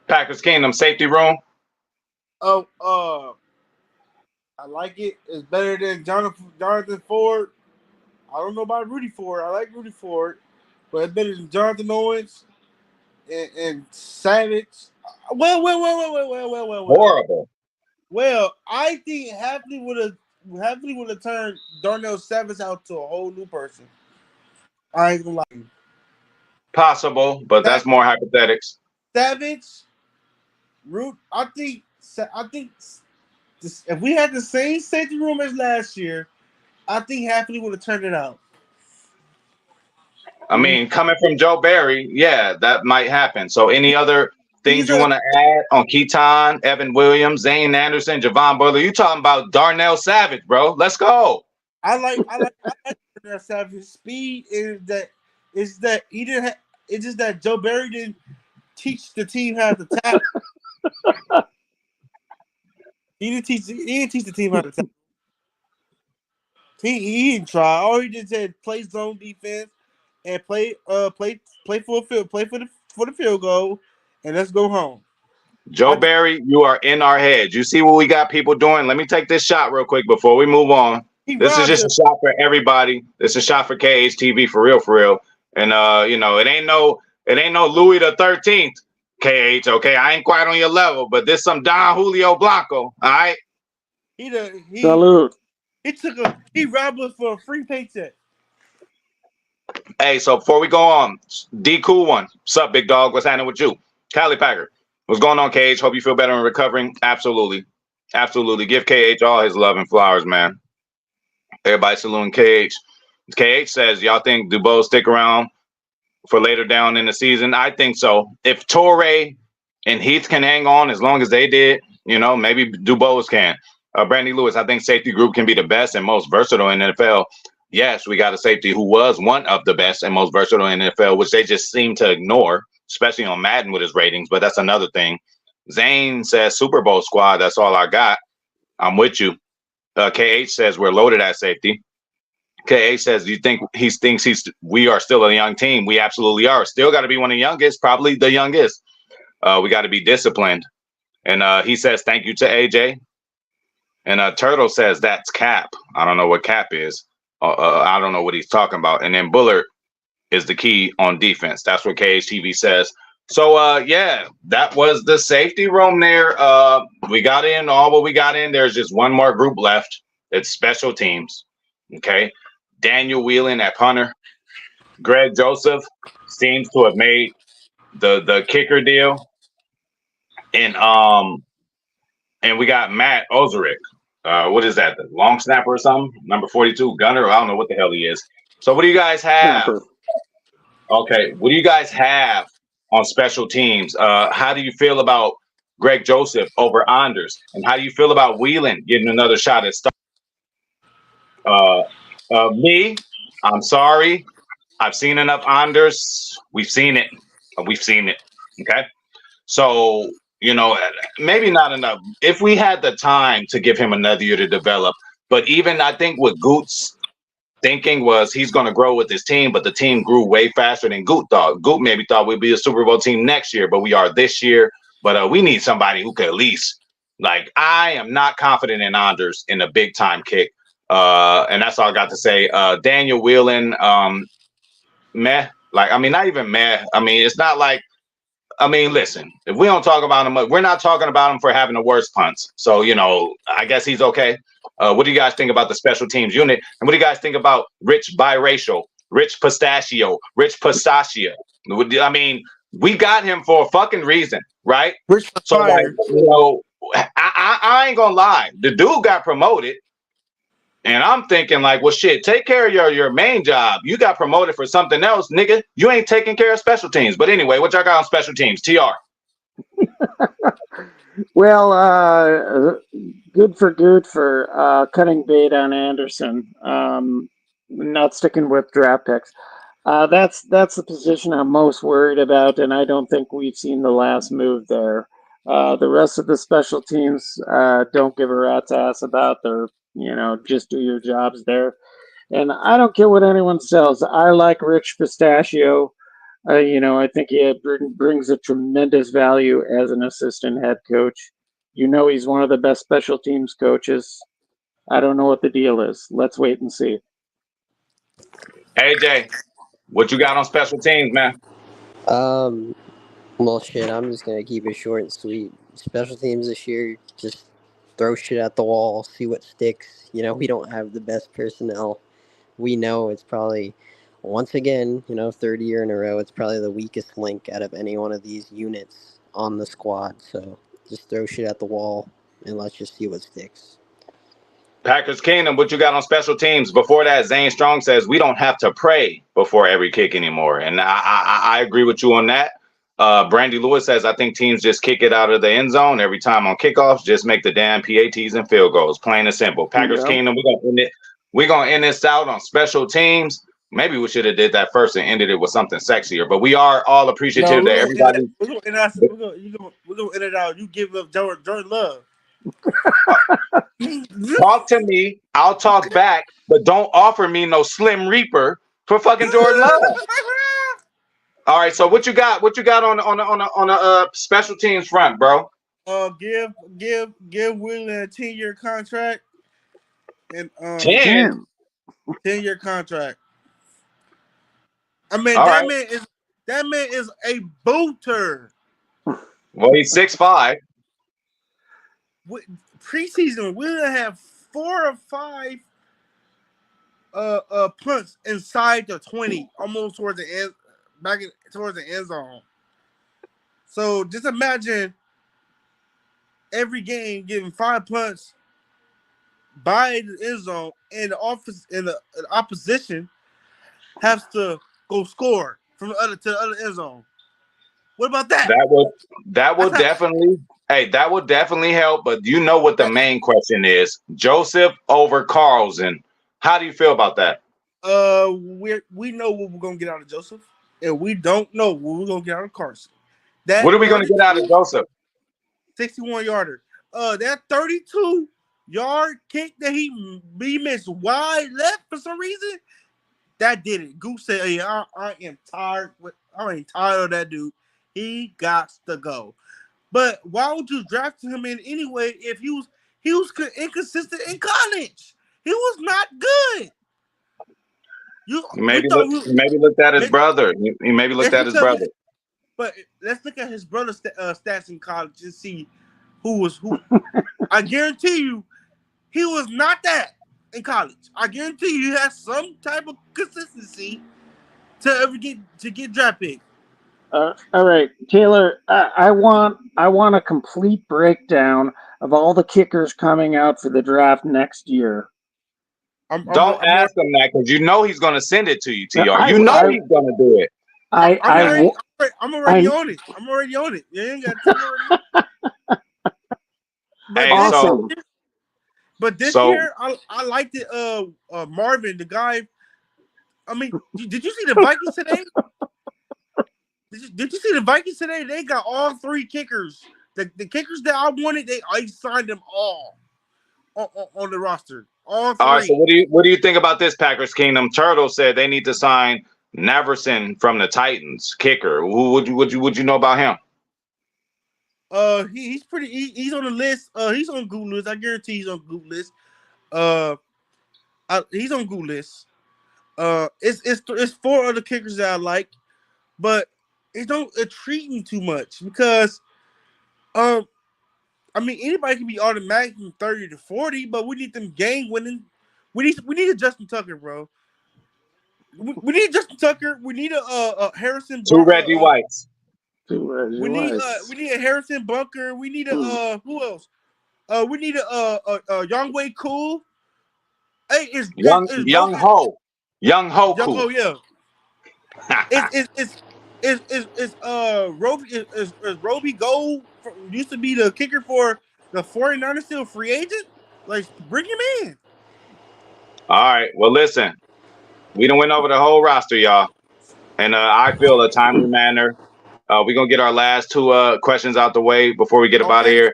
Speaker 1: Packers Kingdom safety room.
Speaker 3: I like it. It's better than Jonathan Ford. I don't know about Rudy Ford. I like Rudy Ford, but it's better than Jonathan Owens and Savage. Well.
Speaker 1: Horrible.
Speaker 3: Well, I think Hafley would have turned Darnell Savage out to a whole new person. I ain't gonna lie.
Speaker 1: Possible, but that's more hypothetics.
Speaker 3: Savage, Root. I think if we had the same safety room as last year, I think Hafley would have turned it out.
Speaker 1: I mean, coming from Joe Barry, yeah, that might happen. So any other things you want to add on Keaton, Evan Williams, Zane Anderson, Javon Bullard? You talking about Darnell Savage, bro. Let's go.
Speaker 3: I like Darnell Savage's speed is that It's that he didn't. It's just that Joe Barry didn't teach the team how to tackle. He didn't teach the team how to tackle. He didn't try. All he did said play zone defense and play for the field goal, and let's go home.
Speaker 1: Joe Barry, you are in our heads. You see what we got people doing? Let me take this shot real quick before we move on. This is just a shot for everybody. It's a shot for KHTV for real. And you know, it ain't no Louis the 13th, KH. Okay, I ain't quite on your level, but this some Don Julio Blanco. All right.
Speaker 4: Salute.
Speaker 3: He robbed us for a free paycheck.
Speaker 1: Hey, so before we go on, D Cool One, what's up, big dog? What's happening with you? Cali Packer, what's going on, KH? Hope you feel better and recovering. Absolutely. Give KH all his love and flowers, man. Everybody saluting KH. KH says, y'all think Dubois stick around for later down in the season? I think so. If Torrey and Heath can hang on as long as they did, you know, maybe Dubois can. Brandy Lewis, I think safety group can be the best and most versatile in the NFL. Yes, we got a safety who was one of the best and most versatile in the NFL, which they just seem to ignore, especially on Madden with his ratings. But that's another thing. Zane says Super Bowl squad. That's all I got. I'm with you. KH says we're loaded at safety. KH says, do you think he thinks we are still a young team? We absolutely are. Still got to be one of the youngest, probably the youngest. We got to be disciplined. And he says, thank you to AJ. And Turtle says, that's Cap. I don't know what Cap is. I don't know what he's talking about. And then Bullard is the key on defense. That's what KHTV says. So, yeah, that was the safety room there. We got in all what we got in. There's just one more group left. It's special teams. Okay. Daniel Whelan at punter. Greg Joseph seems to have made the kicker deal. And we got Matt Ozarek. What is that? The long snapper or something? Number 42, gunner. I don't know what the hell he is. So what do you guys have? Snapper. Okay, what do you guys have on special teams? How do you feel about Greg Joseph over Anders? And how do you feel about Whelan getting another shot at start? Me, I'm sorry. I've seen enough Anders. We've seen it. Okay. So, you know, maybe not enough. If we had the time to give him another year to develop, but even I think what Goot's thinking was he's going to grow with his team, but the team grew way faster than Goot thought. Goot maybe thought we'd be a Super Bowl team next year, but we are this year. But we need somebody who could at least, like, I am not confident in Anders in a big time kick. And that's all I got to say. Daniel Whelan, meh. Like, I mean, not even meh. I mean, it's not like, I mean, listen, if we don't talk about him, we're not talking about him for having the worst punts. So, you know, I guess he's okay. What do you guys think about the special teams unit? And what do you guys think about Rich Biracial, Rich Pistachio? I mean, we got him for a fucking reason, right? So, like, you know, I ain't gonna lie. The dude got promoted. And I'm thinking like, well, shit, take care of your main job. You got promoted for something else, nigga. You ain't taking care of special teams. But anyway, what y'all got on special teams? TR.
Speaker 4: Well, good for cutting bait on Anderson. Not sticking with draft picks. That's the position I'm most worried about, and I don't think we've seen the last move there. The rest of the special teams don't give a rat's ass about. Their, you know, just do your jobs there. And I don't care what anyone says. I like Rich Pistachio. You know, I think he brings a tremendous value as an assistant head coach. You know, he's one of the best special teams coaches. I don't know what the deal is. Let's wait and see.
Speaker 1: AJ, what you got on special teams, man?
Speaker 2: Well, shit, I'm just going to keep it short and sweet. Special teams this year, just throw shit at the wall, see what sticks. You know, we don't have the best personnel. We know it's probably, once again, you know, third year in a row, it's probably the weakest link out of any one of these units on the squad. So just throw shit at the wall and let's just see what sticks.
Speaker 1: Packers Kingdom, what you got on special teams? Before that, Zane Strong says we don't have to pray before every kick anymore. And I agree with you on that. Brandy Lewis says, I think teams just kick it out of the end zone every time on kickoffs. Just make the damn PATs and field goals. Plain and simple. Packers Kingdom, we're gonna end this out on special teams. Maybe we should have did that first and ended it with something sexier. But we are all
Speaker 3: No,
Speaker 1: appreciative that everybody.
Speaker 3: we're gonna end out. We're gonna end it out. You give up Jordan Love.
Speaker 1: Talk to me. I'll talk back, but don't offer me no Slim Reaper for fucking Jordan Love. All right. So what you got? What you got on the special teams front, bro?
Speaker 3: Give Wheeler a 10-year contract and
Speaker 1: 10.
Speaker 3: 10-year contract. I mean
Speaker 1: All
Speaker 3: that
Speaker 1: right.
Speaker 3: man is a booter.
Speaker 1: Well, he's 6'5".
Speaker 3: Preseason, Wheeler had 4 or 5 punts inside the 20, almost towards the end, towards the end zone. So just imagine every game getting 5 punts by the end zone, and the opposition has to go score from the other to the other end zone. What about that?
Speaker 1: That would definitely. Hey, that would definitely help. But you know what the main question is? Joseph over Carlson. How do you feel about that?
Speaker 3: We know what we're gonna get out of Joseph, and we don't know what we're gonna get out of Carson.
Speaker 1: What are we gonna get out of Joseph?
Speaker 3: 61-yarder. That 32-yard kick that he missed wide left for some reason. That did it. Goose said, "Hey, I am tired. I ain't tired of that dude. He got to go." But why would you draft him in anyway if he was inconsistent in college? He was not good.
Speaker 1: Maybe looked at his brother. He maybe looked at his brother.
Speaker 3: But let's look at his brother's stats in college and see who was who. I guarantee you, he was not that in college. I guarantee you, he has some type of consistency to get draft pick.
Speaker 4: All right, Taylor. I want a complete breakdown of all the kickers coming out for the draft next year.
Speaker 1: Don't ask him that because you know he's going to send it to you, TR. You know he's going to do it.
Speaker 3: I'm already on it. I'm already on it. You ain't got to
Speaker 1: Hey,
Speaker 4: awesome.
Speaker 3: But this year, I liked it. Marvin, the guy. I mean, did you see the Vikings today? Did you see the Vikings today? They got all 3 kickers. The kickers that I wanted, I signed them all on the roster. All 3.
Speaker 1: All right. So what do you think about this, Packers Kingdom? Turtle said they need to sign Naverson from the Titans, kicker. Who would you know about him?
Speaker 3: He's pretty. He's on the list. He's on Google list. I guarantee he's on Google list. He's on Google list. It's 4 other kickers that I like, but it don't intrigue me too much because, I mean, anybody can be automatic from 30 to 40, but we need them game winning. We need a Justin Tucker, bro. We need Justin Tucker. We need a Harrison.
Speaker 1: 2 Reggie Whites.
Speaker 3: We need a Harrison Bunker. We need a who else? We need a Young Way Cool. Hey,
Speaker 1: Young Ho. Young Ho.
Speaker 3: Young Ho, yeah. Is Roby Gold used to be the kicker for the 49ers still free agent? Like, bring him in.
Speaker 1: All right. Well, listen, we done went over the whole roster, y'all, and I feel a timely manner. We're gonna get our last 2 questions out the way before we get up out of here.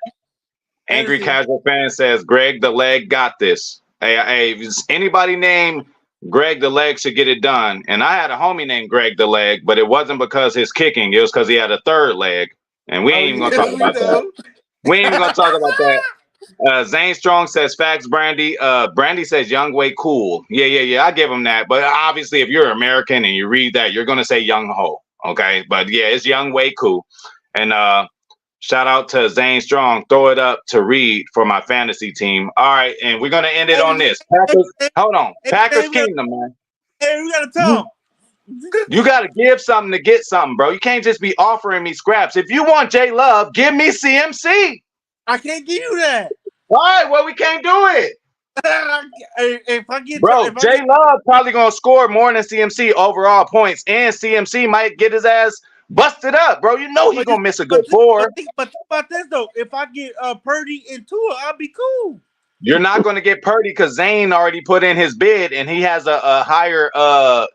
Speaker 1: Angry Casual Fan says Greg the Leg got this. Hey, if anybody named Greg the Leg should get it done. And I had a homie named Greg the Leg, but it wasn't because his kicking. It was because he had a 3rd leg. And we ain't even gonna talk about that. We ain't even gonna talk about that. Zane Strong says facts, Brandy. Brandy says Young Way Cool. Yeah. I give him that. But obviously, if you're American and you read that, you're gonna say Young Ho. Okay. But yeah, it's Young Way Cool. And shout out to Zane Strong. Throw it up to Reed for my fantasy team. All right, and we're gonna end it on this. Packers, hold on. Packers Kingdom, man.
Speaker 3: Hey, we gotta talk.
Speaker 1: You gotta give something to get something, bro. You can't just be offering me scraps. If you want J Love, give me CMC.
Speaker 3: I can't give you that.
Speaker 1: All right, well, we can't do it.
Speaker 3: If I get
Speaker 1: J Love probably gonna score more than CMC overall points, and CMC might get his ass busted up, bro. You know he's gonna miss a good 4.
Speaker 3: But think about this though. If I get Purdy and Tua, I'll be cool.
Speaker 1: You're not going to get Purdy because Zane already put in his bid and he has a higher,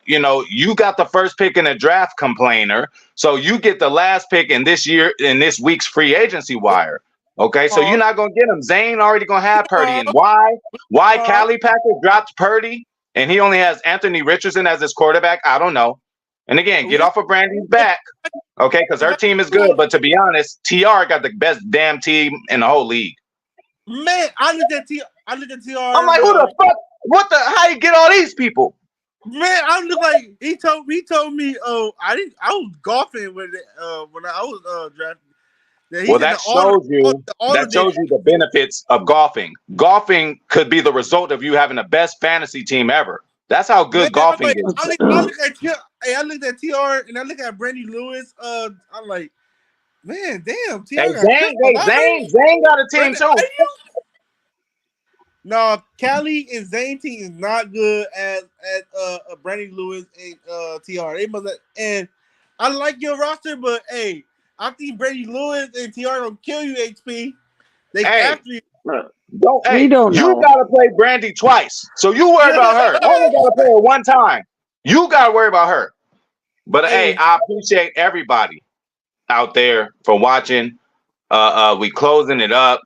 Speaker 1: you got the first pick in the draft, complainer. So you get the last pick in this week's free agency wire. Okay, so you're not going to get him. Zane already going to have Purdy. And why Cali Packers dropped Purdy and he only has Anthony Richardson as his quarterback? I don't know. And again, get off of Brandy's back. Okay, because her team is good. But to be honest, TR got the best damn team in the whole league.
Speaker 3: Man, I looked at TR.
Speaker 1: I'm like, who the fuck? How you get all these people?
Speaker 3: Man, I look like he told me. Oh, I was golfing with it when I was drafting.
Speaker 1: Well, that shows you the benefits of golfing. Golfing could be the result of you having the best fantasy team ever. That's how good golfing is.
Speaker 3: I looked at TR and I look at Brandy Lewis. I'm like, man, damn, TR.
Speaker 1: Hey, Zane got a team too.
Speaker 3: No, Cali and Zane team is not good at Brandy Lewis and TR. They must have, and I like your roster, but hey, I think Brandy Lewis and TR will kill you, HP. They after you.
Speaker 1: You gotta play Brandy twice. So you worry about her. I only gotta play her one time. You gotta worry about her. But hey, I appreciate everybody out there for watching. We closing it up.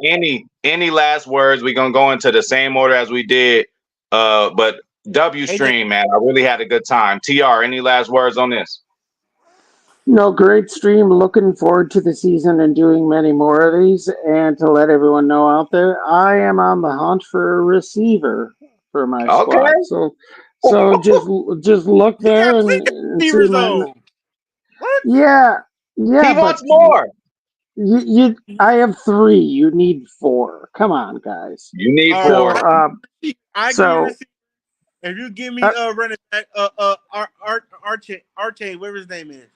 Speaker 1: Any last words? We're gonna go into the same order as we did. But W stream, man, I really had a good time. TR, any last words on this?
Speaker 4: No, great stream. Looking forward to the season and doing many more of these. And to let everyone know out there, I am on the hunt for a receiver for my squad. So just look there and see my. Yeah.
Speaker 1: He wants more.
Speaker 4: I have 3. You need 4. Come on, guys.
Speaker 1: You need 4.
Speaker 3: If you give me running back, Arche, whatever his name is.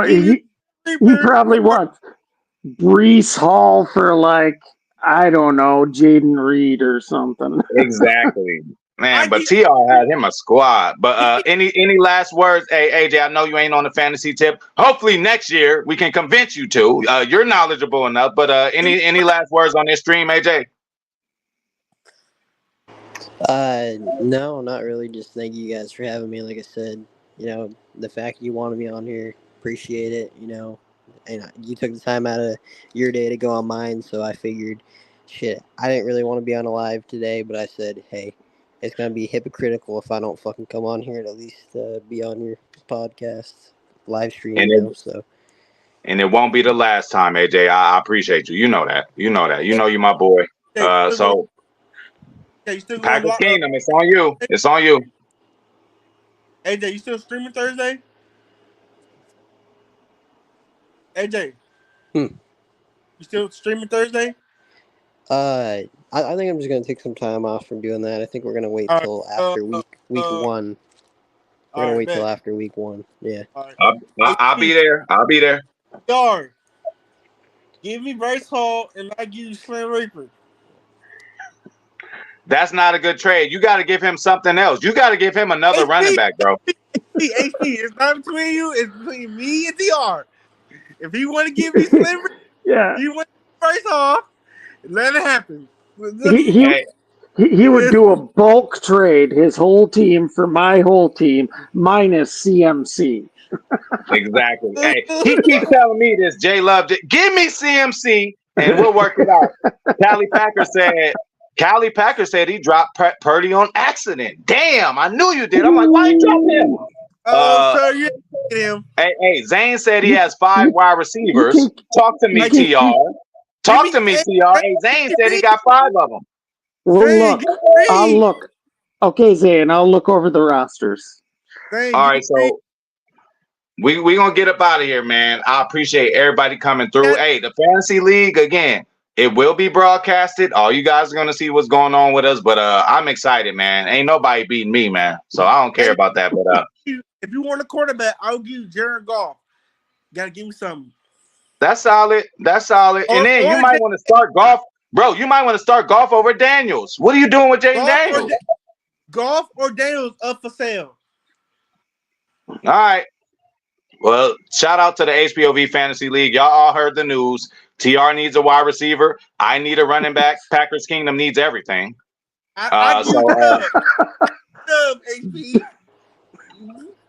Speaker 4: He probably wants Breece Hall for I don't know, Jaden Reed or something.
Speaker 1: Exactly. Man, but TR had him a squad. But any last words? Hey, AJ, I know you ain't on the fantasy tip. Hopefully next year we can convince you to. You're knowledgeable enough. But any last words on this stream, AJ?
Speaker 2: No, not really. Just thank you guys for having me. Like I said, the fact you wanted me on here, appreciate it. And you took the time out of your day to go on mine, so I figured, shit, I didn't really want to be on a live today, but I said, hey, it's gonna be hypocritical if I don't fucking come on here and at least be on your podcast live stream.
Speaker 1: And it won't be the last time, AJ. I appreciate you. You know that. You know you're my boy. So Packers Kingdom, it's on you. It's on you.
Speaker 3: AJ, you still streaming Thursday? AJ, you still streaming Thursday?
Speaker 2: I think I'm just gonna take some time off from doing that. I think we're gonna wait till after week 1. We're gonna wait till after week 1. Yeah.
Speaker 1: I'll be there.
Speaker 3: Yard. Give me Bryce Hall and I give you Slim Reaper.
Speaker 1: That's not a good trade. You got to give him something else. You got to give him another running back, bro.
Speaker 3: HP, it's not between you. It's between me and DR. If he want to give me Slim Reaper, he want Bryce Hall. Let it happen.
Speaker 4: He would do a bulk trade, his whole team for my whole team, minus CMC.
Speaker 1: Exactly. Hey, he keeps telling me this, J Love. Give me CMC and we'll work it out. Cali Packer said he dropped Purdy on accident. Damn, I knew you did. I'm like, why you drop him?
Speaker 3: So you him.
Speaker 1: Hey, Zane said he has 5 wide receivers. Talk to me, TR. Talk to me, TR. Hey, Zane said he got 5 of them.
Speaker 4: Well, I'll look. Okay, Zane, I'll look over the rosters.
Speaker 1: All right, so we gonna get up out of here, man. I appreciate everybody coming through. Hey, the fantasy league again. It will be broadcasted. All you guys are gonna see what's going on with us, but I'm excited, man. Ain't nobody beating me, man. So I don't care about that. But
Speaker 3: if you want a quarterback, I'll give you Jared Goff. Gotta give me something.
Speaker 1: That's solid. And then you might want to start Goff, bro. You might want to start Goff over Daniels. What are you doing with Jaden Daniels?
Speaker 3: Goff or Daniels up for sale.
Speaker 1: All right. Well, shout out to the HPOV Fantasy League. Y'all all heard the news. TR needs a wide receiver. I need a running back. Packers Kingdom needs everything.
Speaker 3: I
Speaker 1: So,
Speaker 3: Chubb, AP.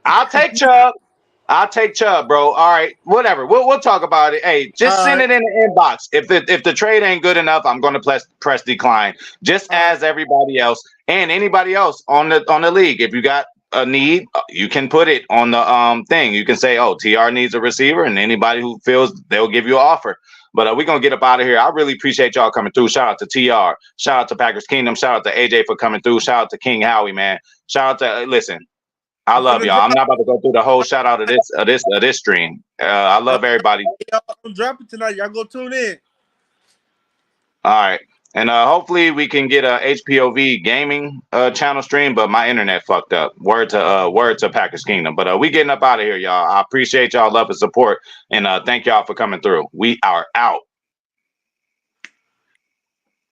Speaker 1: I'll take Chubb, bro. All right, whatever. We'll talk about it. Hey, just send it in the inbox. If the trade ain't good enough, I'm going to press decline. Just as everybody else and anybody else on the league. If you got a need, you can put it on the thing. You can say, "Oh, TR needs a receiver," and anybody who feels, they'll give you an offer. But we're gonna get up out of here. I really appreciate y'all coming through. Shout out to TR. Shout out to Packers Kingdom. Shout out to AJ for coming through. Shout out to King Howie, man. Shout out to listen. I love y'all. I'm not about to go through the whole shout out of this stream. I love everybody.
Speaker 3: I'm dropping tonight. Y'all go tune in.
Speaker 1: All right. And hopefully we can get a HPOV gaming channel stream, but my internet fucked up. Word to Packers Kingdom. But we getting up out of here, y'all. I appreciate y'all love and support, and thank y'all for coming through. We are out.